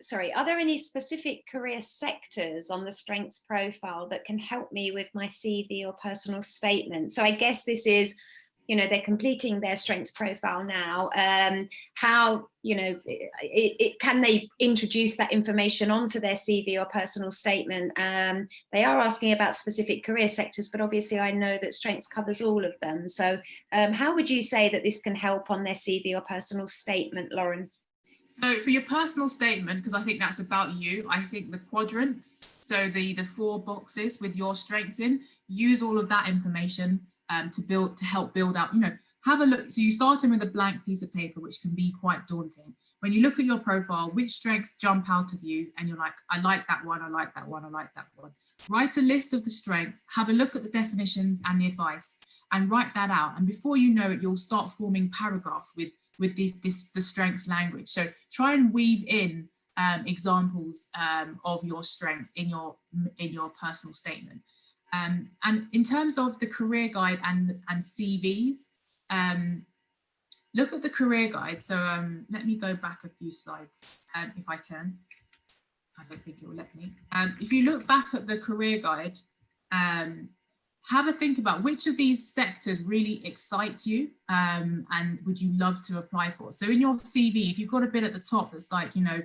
specific career sectors on the strengths profile that can help me with my CV or personal statement? So I guess this is, you know, they're completing their strengths profile now. How, you know, can they introduce that information onto their CV or personal statement? They are asking about specific career sectors, but obviously I know that strengths covers all of them. So how would you say that this can help on their CV or personal statement, Lauren? So for your personal statement, because I think that's about you, I think the quadrants, so the 4 boxes with your strengths in, use all of that information to help build out, you know, have a look. So you start in with a blank piece of paper, which can be quite daunting. When you look at your profile, which strengths jump out of you and you're like, I like that one, I like that one, I like that one. Write a list of the strengths, have a look at the definitions and the advice and write that out. And before you know it, you'll start forming paragraphs with the strengths language. So try and weave in examples of your strengths in your personal statement. And in terms of the career guide and CVs, look at the career guide. So let me go back a few slides if I can. I don't think it will let me. If you look back at the career guide, have a think about which of these sectors really excite you and would you love to apply for. So in your CV, if you've got a bit at the top that's like, you know,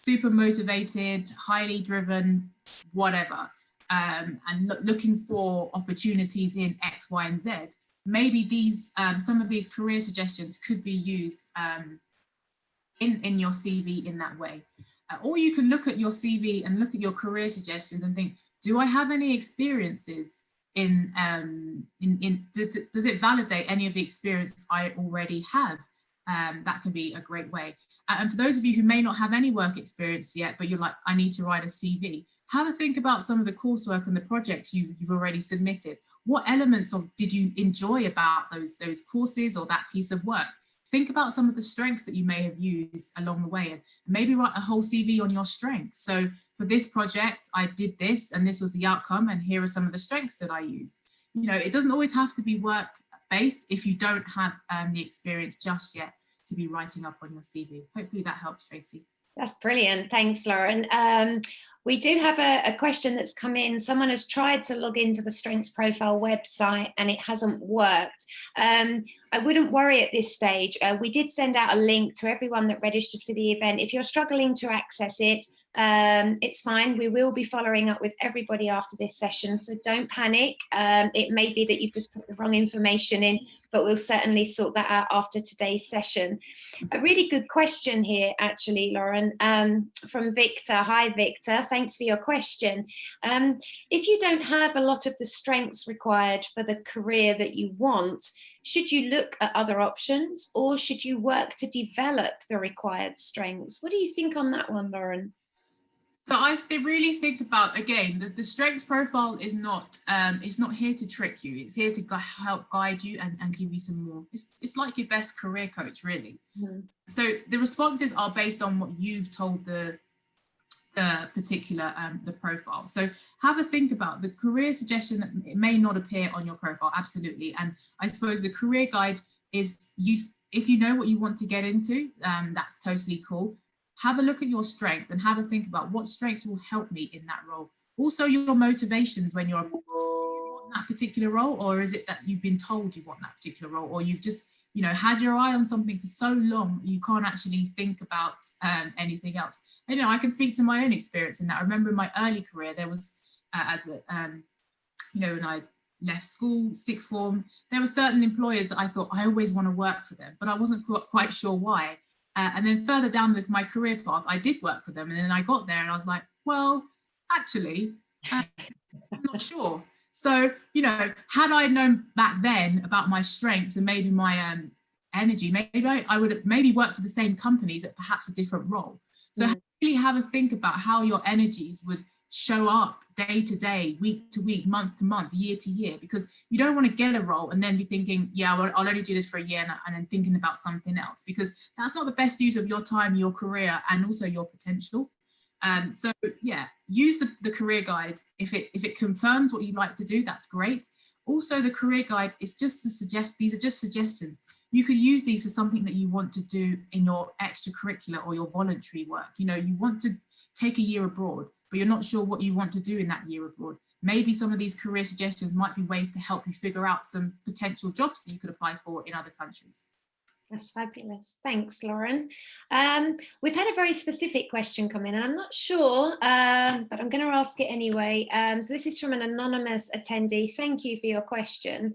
super motivated, highly driven, whatever, and looking for opportunities in X, Y, and Z, maybe these some of these career suggestions could be used in your CV in that way. Or you can look at your CV and look at your career suggestions and think, do I have any experiences does it validate any of the experience I already have? That can be a great way. And for those of you who may not have any work experience yet, but you're like, I need to write a CV, have a think about some of the coursework and the projects you've already submitted. What elements did you enjoy about those courses or that piece of work? Think about some of the strengths that you may have used along the way and maybe write a whole CV on your strengths. So for this project, I did this and this was the outcome and here are some of the strengths that I used. You know, it doesn't always have to be work-based if you don't have the experience just yet to be writing up on your CV. Hopefully that helps, Tracy. That's brilliant. Thanks, Lauren. We do have a question that's come in. Someone has tried to log into the Strengths Profile website and it hasn't worked. I wouldn't worry at this stage. We did send out a link to everyone that registered for the event. If you're struggling to access it, it's fine. We will be following up with everybody after this session, so don't panic. It may be that you've just put the wrong information in, but we'll certainly sort that out after today's session. A really good question here, actually, Lauren, from Victor. Hi, Victor. Thanks for your question. If you don't have a lot of the strengths required for the career that you want, should you look at other options or should you work to develop the required strengths? What do you think on that one, Lauren? So I really think about, again, the strengths profile is not it's not here to trick you. It's here to help guide you and give you some more. It's like your best career coach, really. Mm-hmm. So the responses are based on what you've told the particular the profile. So have a think about the career suggestion that it may not appear on your profile, absolutely. And I suppose the career guide is used if you know what you want to get into, that's totally cool. Have a look at your strengths and have a think about what strengths will help me in that role. Also your motivations when you're in that particular role, or is it that you've been told you want that particular role, or you've just you know, had your eye on something for so long, you can't actually think about anything else. And, you know, I can speak to my own experience in that. I remember in my early career, there was, you know, when I left school, sixth form, there were certain employers that I thought I always want to work for them, but I wasn't quite sure why. And then further down my career path, I did work for them. And then I got there and I was like, well, actually, I'm not sure. So, you know, had I known back then about my strengths and maybe my energy, maybe I would have maybe worked for the same companies, but perhaps a different role. So really have a think about how your energies would show up day to day, week to week, month to month, year to year, because you don't want to get a role and then be thinking, yeah, well, I'll only do this for a year and then thinking about something else, because that's not the best use of your time, your career, and also your potential. So yeah, use the career guide. If it confirms what you'd like to do, that's great. Also, the career guide is just these are just suggestions. You could use these for something that you want to do in your extracurricular or your voluntary work. You know, you want to take a year abroad, but you're not sure what you want to do in that year abroad. Maybe some of these career suggestions might be ways to help you figure out some potential jobs that you could apply for in other countries. That's fabulous. Thanks, Lauren. We've had a very specific question come in, and I'm not sure, but I'm going to ask it anyway. So this is from an anonymous attendee. Thank you for your question.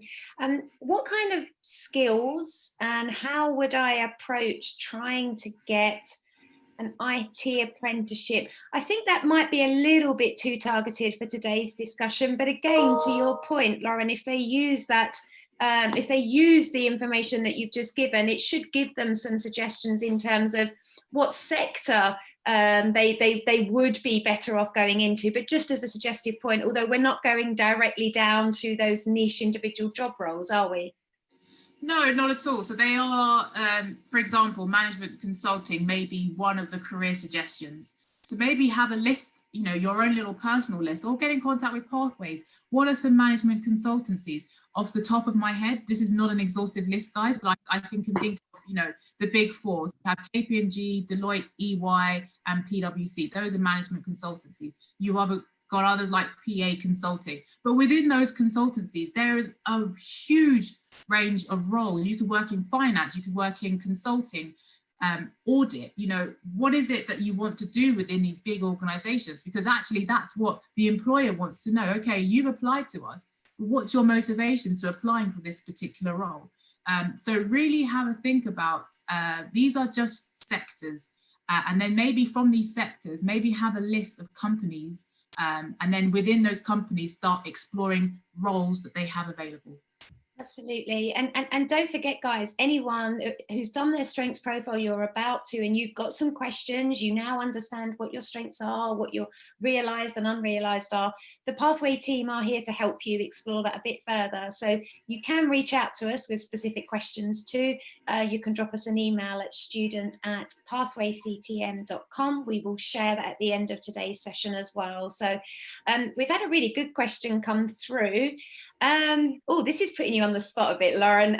What kind of skills and how would I approach trying to get an IT apprenticeship? I think that might be a little bit too targeted for today's discussion, but again, to your point, Lauren, if they use that, if they use the information that you've just given, it should give them some suggestions in terms of what sector they would be better off going into. But just as a suggestive point, although we're not going directly down to those niche individual job roles, are we? No, not at all. So they are, for example, management consulting may be one of the career suggestions. To maybe have a list, you know, your own little personal list, or get in contact with Pathways. What are some management consultancies? Off the top of my head, this is not an exhaustive list, guys, but I can think of, you know, the big four. So you have KPMG, Deloitte, EY, and PwC. Those are management consultancies. You have got others like PA Consulting. But within those consultancies, there is a huge range of roles. You could work in finance, you could work in consulting, audit. You know, what is it that you want to do within these big organizations? Because actually that's what the employer wants to know. Okay, you've applied to us. What's your motivation to applying for this particular role? So really have a think about, these are just sectors. And then maybe from these sectors, maybe have a list of companies, and then within those companies, start exploring roles that they have available. Absolutely. And don't forget, guys, anyone who's done their strengths profile, you're about to, and you've got some questions, you now understand what your strengths are, what your realised and unrealised are. The Pathway team are here to help you explore that a bit further. So you can reach out to us with specific questions too. You can drop us an email at student@pathwayctm.com. We will share that at the end of today's session as well. So we've had a really good question come through. Oh, this is putting you on the spot a bit, Lauren.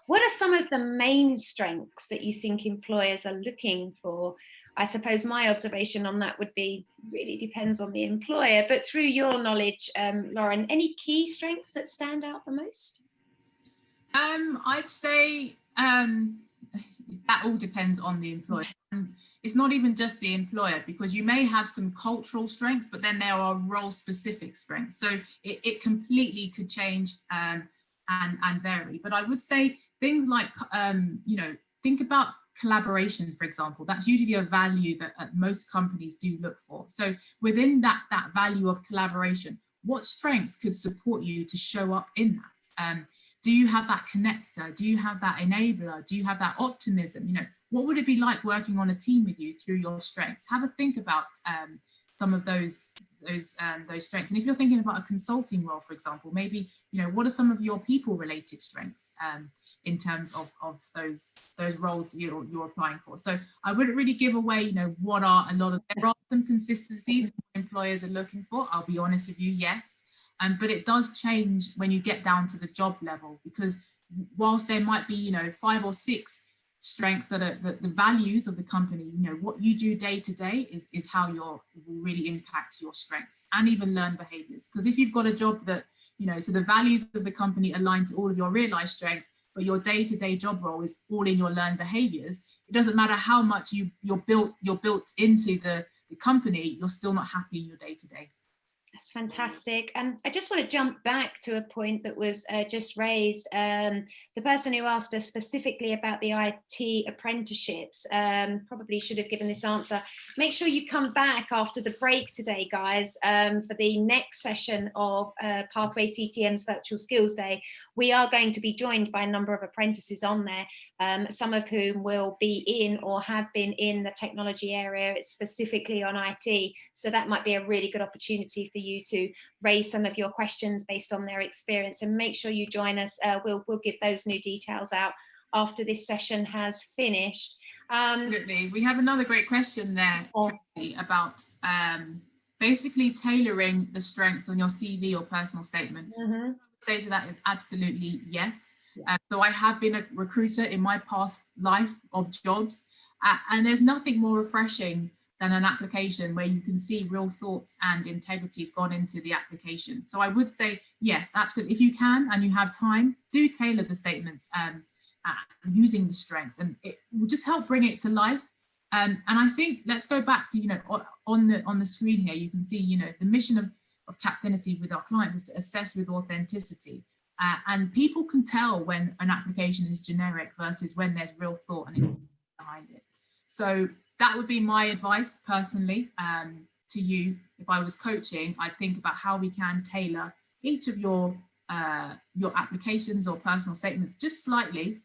What are some of the main strengths that you think employers are looking for? I suppose my observation on that would be, really depends on the employer, but through your knowledge, Lauren, any key strengths that stand out the most? I'd say that all depends on the employer. It's not even just the employer, because you may have some cultural strengths, but then there are role specific strengths. So it completely could change and vary. But I would say things like, you know, think about collaboration, for example. That's usually a value that most companies do look for. So within that value of collaboration, what strengths could support you to show up in that? Do you have that connector? Do you have that enabler? Do you have that optimism? You know, what would it be like working on a team with you through your strengths? Have a think about some of those strengths. And if you're thinking about a consulting role, for example, maybe, you know, what are some of your people-related strengths in terms of those roles you're applying for? So I wouldn't really give away, you know, there are some consistencies employers are looking for. I'll be honest with you, yes. But it does change when you get down to the job level, because whilst there might be, you know, 5 or 6 strengths that are the values of the company, you know, what you do day to day is how will really impact your strengths and even learned behaviors. Because if you've got a job that, you know, so the values of the company align to all of your realized strengths, but your day-to-day job role is all in your learned behaviors, it doesn't matter how much you're built into the company, you're still not happy in your day-to-day. That's fantastic. I just want to jump back to a point that was just raised. The person who asked us specifically about the IT apprenticeships probably should have given this answer. Make sure you come back after the break today, guys, for the next session of Pathway CTM's Virtual Skills Day. We are going to be joined by a number of apprentices on there, some of whom will be in or have been in the technology area, specifically on IT. So that might be a really good opportunity for you to raise some of your questions based on their experience, and make sure you join us. We'll give those new details out after this session has finished. Absolutely. We have another great question there, Tracy, about basically tailoring the strengths on your CV or personal statement. Mm-hmm. I would say to that is absolutely yes. So I have been a recruiter in my past life of jobs, and there's nothing more refreshing than an application where you can see real thoughts and integrity has gone into the application. So I would say, yes, absolutely. If you can and you have time, do tailor the statements using the strengths, and it will just help bring it to life. And I think, let's go back to, on the screen here, you can see, the mission of Capfinity with our clients is to assess with authenticity. And people can tell when an application is generic versus when there's real thought and intention behind it. So that would be my advice personally to you. If I was coaching, I'd think about how we can tailor each of your applications or personal statements just slightly,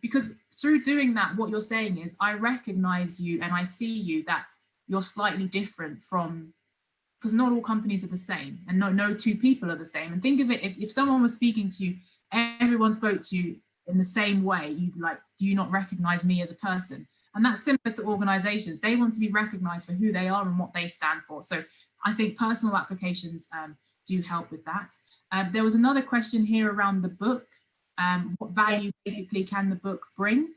because through doing that, what you're saying is, I recognize you and I see you, that you're slightly different from, because not all companies are the same, and no two people are the same. And think of it, if someone was speaking to you, everyone spoke to you in the same way, you'd be like, do you not recognize me as a person? And that's similar to organizations. They want to be recognized for who they are and what they stand for. So I think personal applications do help with that. There was another question here around the book. What value basically can the book bring?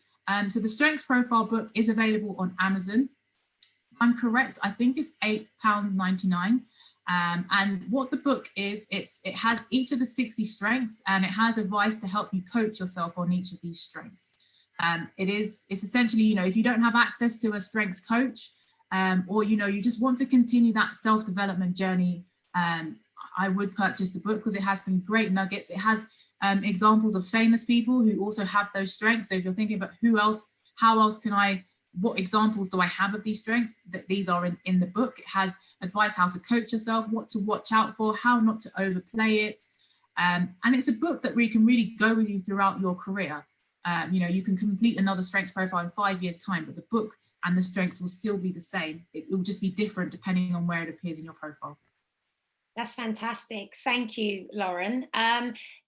So the Strengths Profile book is available on Amazon. I'm correct, I think it's £8.99. And what the book is, it has each of the 60 strengths, and it has advice to help you coach yourself on each of these strengths. It's essentially, if you don't have access to a strengths coach, or you just want to continue that self-development journey, I would purchase the book because it has some great nuggets. It has examples of famous people who also have those strengths. So if you're thinking about what examples do I have of these strengths, that these are in the book. It has advice how to coach yourself, what to watch out for, how not to overplay it. And it's a book that can really go with you throughout your career. You can complete another strengths profile in 5 years' time, but the book and the strengths will still be the same. It will just be different depending on where it appears in your profile. That's fantastic. Thank you, Lauren.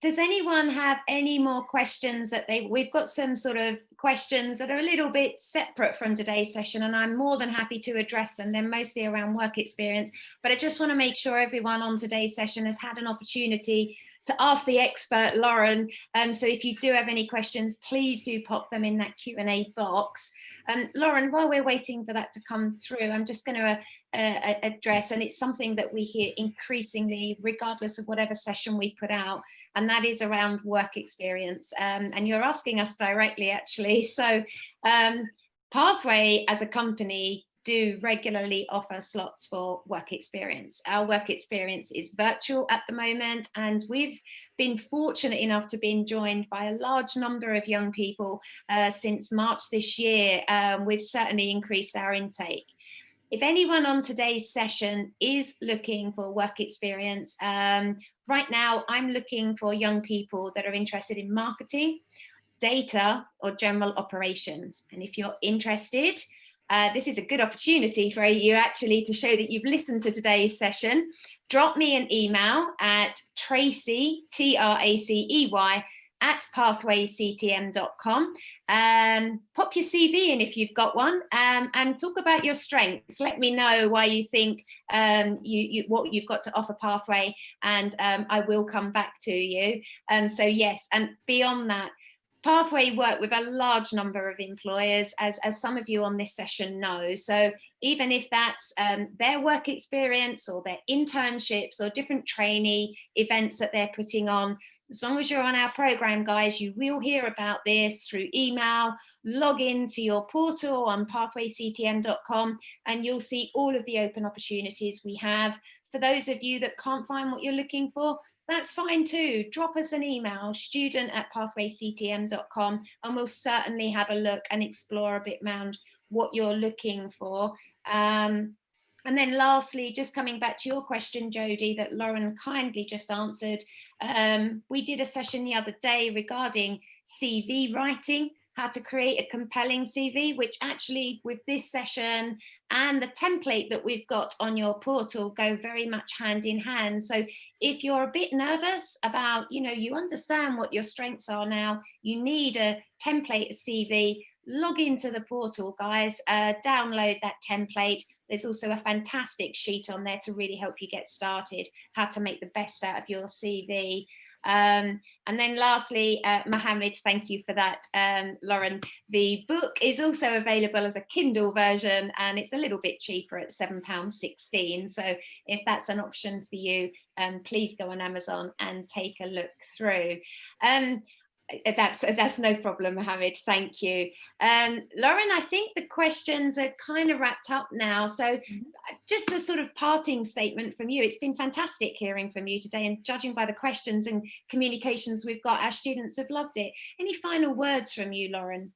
Does anyone have any more questions we've got some sort of questions that are a little bit separate from today's session, and I'm more than happy to address them. They're mostly around work experience, but I just want to make sure everyone on today's session has had an opportunity to ask the expert, Lauren. So if you do have any questions, please do pop them in that Q&A box. Lauren, while we're waiting for that to come through, I'm just going to address, and it's something that we hear increasingly, regardless of whatever session we put out, and that is around work experience. And you're asking us directly, actually. So Pathway as a company do regularly offer slots for work experience. Our work experience is virtual at the moment, and we've been fortunate enough to be joined by a large number of young people since March this year. We've certainly increased our intake. If anyone on today's session is looking for work experience, right now I'm looking for young people that are interested in marketing, data, or general operations. And if you're interested, this is a good opportunity for you actually to show that you've listened to today's session. Drop me an email at Tracey, Tracey, at pathwayctm.com. Pop your CV in if you've got one, and talk about your strengths. Let me know why you think what you've got to offer Pathway, and I will come back to you. So yes, and beyond that, Pathway work with a large number of employers, as some of you on this session know. So even if that's their work experience or their internships or different trainee events that they're putting on, As long as you're on our program, guys, you will hear about this through email. Log into your portal on pathwayctm.com and you'll see all of the open opportunities we have. For those of you that can't find what you're looking for, that's fine too. Drop us an email, student@pathwayctm.com, and we'll certainly have a look and explore a bit around what you're looking for. And then lastly, just coming back to your question, Jodie, that Lauren kindly just answered, we did a session the other day regarding CV writing, how to create a compelling CV, which actually with this session and the template that we've got on your portal go very much hand in hand. So if you're a bit nervous about, you understand what your strengths are now, you need a template, a CV, log into the portal, guys, download that template. There's also a fantastic sheet on there to really help you get started, how to make the best out of your CV. And then lastly, Mohammed, thank you for that, Lauren. The book is also available as a Kindle version and it's a little bit cheaper at £7.16. So if that's an option for you, please go on Amazon and take a look through. That's no problem, Mohammed. Thank you. Lauren, I think the questions are kind of wrapped up now. So just a sort of parting statement from you. It's been fantastic hearing from you today, and judging by the questions and communications we've got, our students have loved it. Any final words from you, Lauren?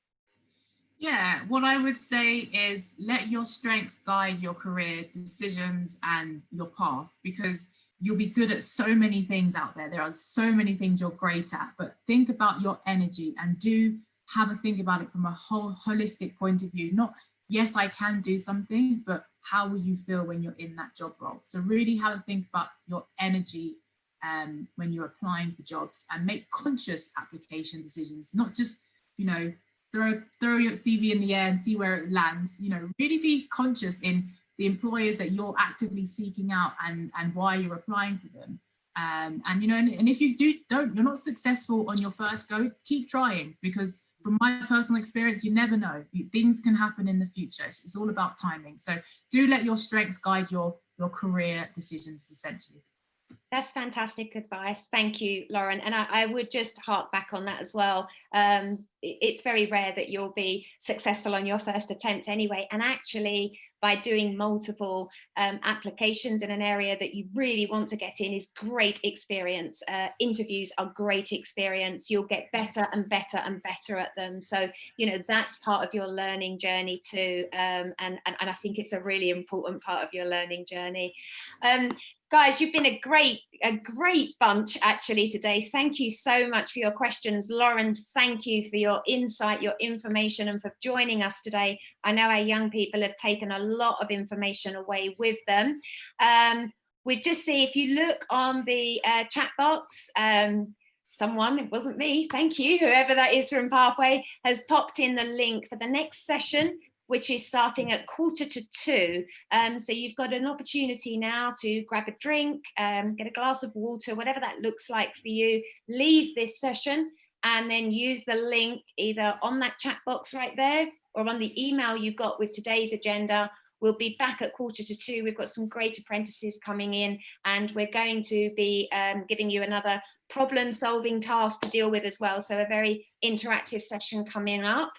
Yeah, what I would say is let your strengths guide your career decisions and your path, because you'll be good at so many things out there. There are so many things you're great at, but think about your energy and do have a think about it from a whole holistic point of view. Not, yes, I can do something, but how will you feel when you're in that job role? So really have a think about your energy when you're applying for jobs, and make conscious application decisions, not just, throw your CV in the air and see where it lands. Really be conscious in the employers that you're actively seeking out and why you're applying for them. And if you you're not successful on your first go, keep trying, because from my personal experience, you never know. Things can happen in the future. It's all about timing. So do let your strengths guide your career decisions, essentially. That's fantastic advice. Thank you, Lauren. And I would just hark back on that as well. It's very rare that you'll be successful on your first attempt anyway. And actually, by doing multiple applications in an area that you really want to get in is great experience. Interviews are great experience. You'll get better and better and better at them. So, that's part of your learning journey too. And I think it's a really important part of your learning journey. Guys, you've been a great bunch actually today. Thank you so much for your questions. Lauren, thank you for your insight, your information, and for joining us today. I know our young people have taken a lot of information away with them. We've just seen, if you look on the chat box, someone, it wasn't me, thank you, whoever that is from Pathway, has popped in the link for the next session, which is starting at 1:45. So you've got an opportunity now to grab a drink, get a glass of water, whatever that looks like for you, leave this session and then use the link either on that chat box right there or on the email you got with today's agenda. We'll be back at 1:45. We've got some great apprentices coming in and we're going to be giving you another problem-solving task to deal with as well. So a very interactive session coming up.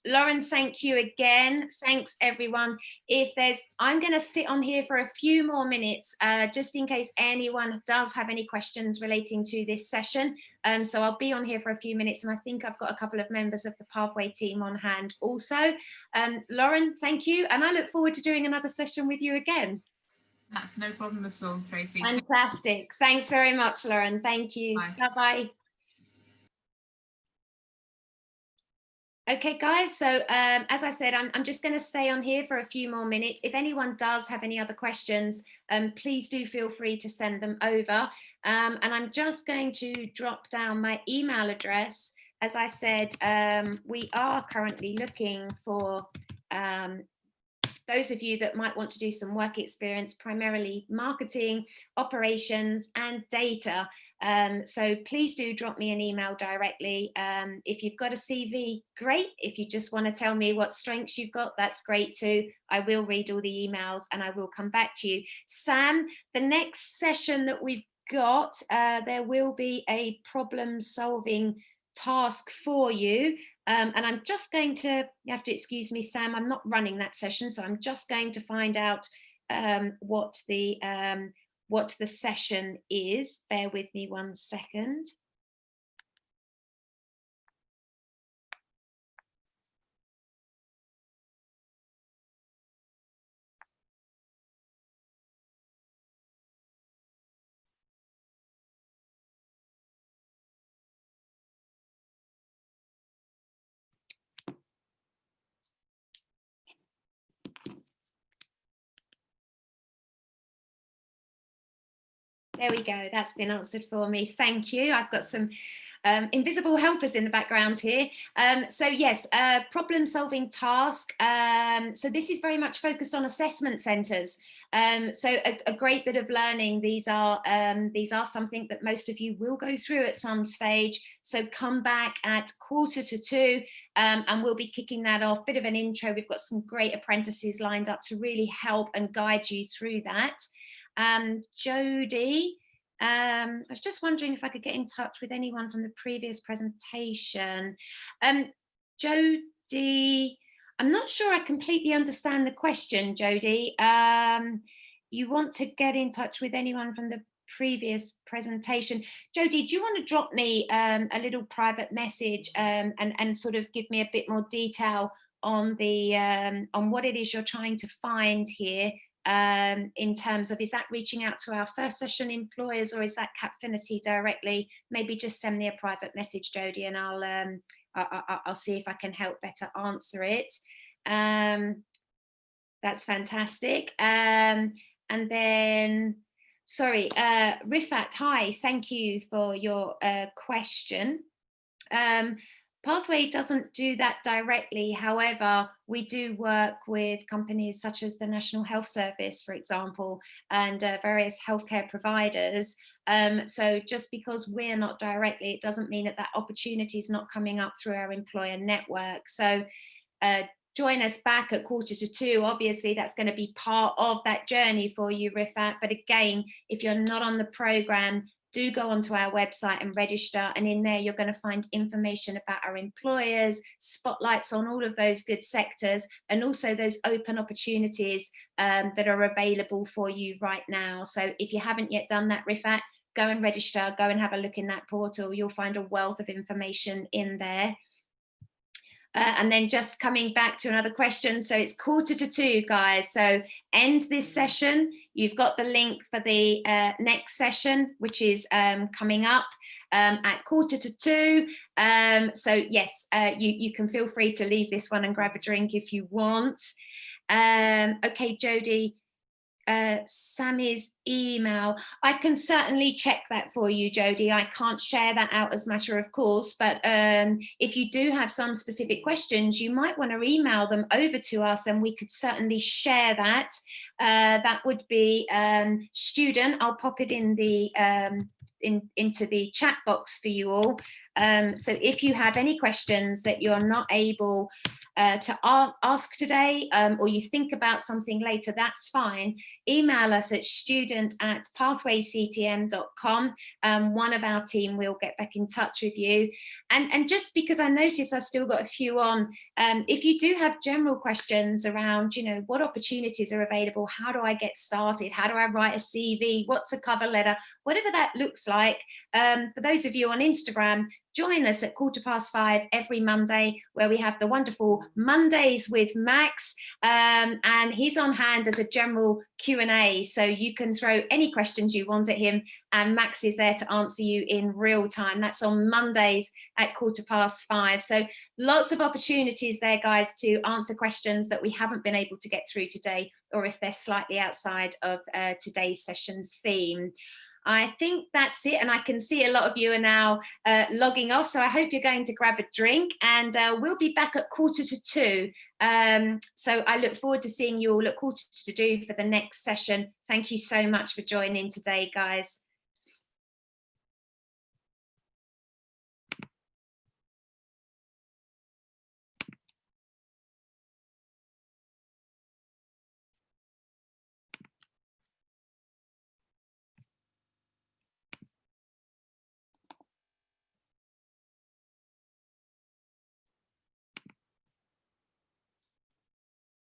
Lauren, thank you again. Thanks everyone. I'm going to sit on here for a few more minutes, just in case anyone does have any questions relating to this session. So I'll be on here for a few minutes, and I think I've got a couple of members of the Pathway team on hand also. Lauren, thank you. And I look forward to doing another session with you again. That's no problem at all, Tracy. Fantastic. Thanks very much, Lauren. Thank you. Bye-bye. Okay, guys, so as I said, I'm just going to stay on here for a few more minutes. If anyone does have any other questions, please do feel free to send them over. And I'm just going to drop down my email address. As I said, we are currently looking for those of you that might want to do some work experience, primarily marketing, operations, and data. So please do drop me an email directly. If you've got a CV, great. If you just want to tell me what strengths you've got, that's great too. I will read all the emails and I will come back to you. Sam, the next session that we've got, there will be a problem solving task for you. And I'm just going to, you have to excuse me, Sam, I'm not running that session, so I'm just going to find out what the session is. Bear with me 1 second. There we go, that's been answered for me. Thank you. I've got some invisible helpers in the background here. So yes, problem solving task. So this is very much focused on assessment centres. So a great bit of learning. These are something that most of you will go through at some stage. So come back at 1:45, and we'll be kicking that off. Bit of an intro. We've got some great apprentices lined up to really help and guide you through that. Jodie, I was just wondering if I could get in touch with anyone from the previous presentation. Jodie, I'm not sure I completely understand the question, Jodie. You want to get in touch with anyone from the previous presentation. Jodie, do you want to drop me a little private message and sort of give me a bit more detail on the on what it is you're trying to find here? In terms of, is that reaching out to our first session employers, or is that Capfinity directly? Maybe just send me a private message, Jodie, and I'll see if I can help better answer it. That's fantastic. And then, sorry, Rifat, hi, thank you for your question. Pathway doesn't do that directly. However, we do work with companies such as the National Health Service, for example, and various healthcare providers. So just because we're not directly, it doesn't mean that opportunity is not coming up through our employer network. So join us back at 1:45. Obviously, that's going to be part of that journey for you, Rifat. But again, if you're not on the programme, do go onto our website and register, and in there you're going to find information about our employers, spotlights on all of those good sectors, and also those open opportunities that are available for you right now. So if you haven't yet done that, Rifat, go and register, go and have a look in that portal. You'll find a wealth of information in there. And then just coming back to another question, so it's 1:45, guys, so end this session. You've got the link for the next session, which is coming up at 1:45. So yes, you can feel free to leave this one and grab a drink if you want. Okay, Jodie, Sammy's email, I can certainly check that for you, Jodie. I can't share that out as a matter of course, but if you do have some specific questions, you might want to email them over to us and we could certainly share that. That would be student, I'll pop it in the into the chat box for you all. So if you have any questions that you're not able to ask today, or you think about something later, that's fine. Email us at student@pathwayctm.com. One of our team will get back in touch with you. And just because I notice I've still got a few on, if you do have general questions around, you know, what opportunities are available, how do I get started, how do I write a CV, what's a cover letter, whatever that looks like, for those of you on Instagram, join us at 5:15 every Monday, where we have the wonderful Mondays with Max, and he's on hand as a general Q&A, so you can throw any questions you want at him and Max is there to answer you in real time. That's on Mondays at 5:15. So lots of opportunities there, guys, to answer questions that we haven't been able to get through today, or if they're slightly outside of today's session's theme. I think that's it, and I can see a lot of you are now logging off, so I hope you're going to grab a drink, and we'll be back at 1:45. So I look forward to seeing you all at 1:45 for the next session. Thank you so much for joining today, guys.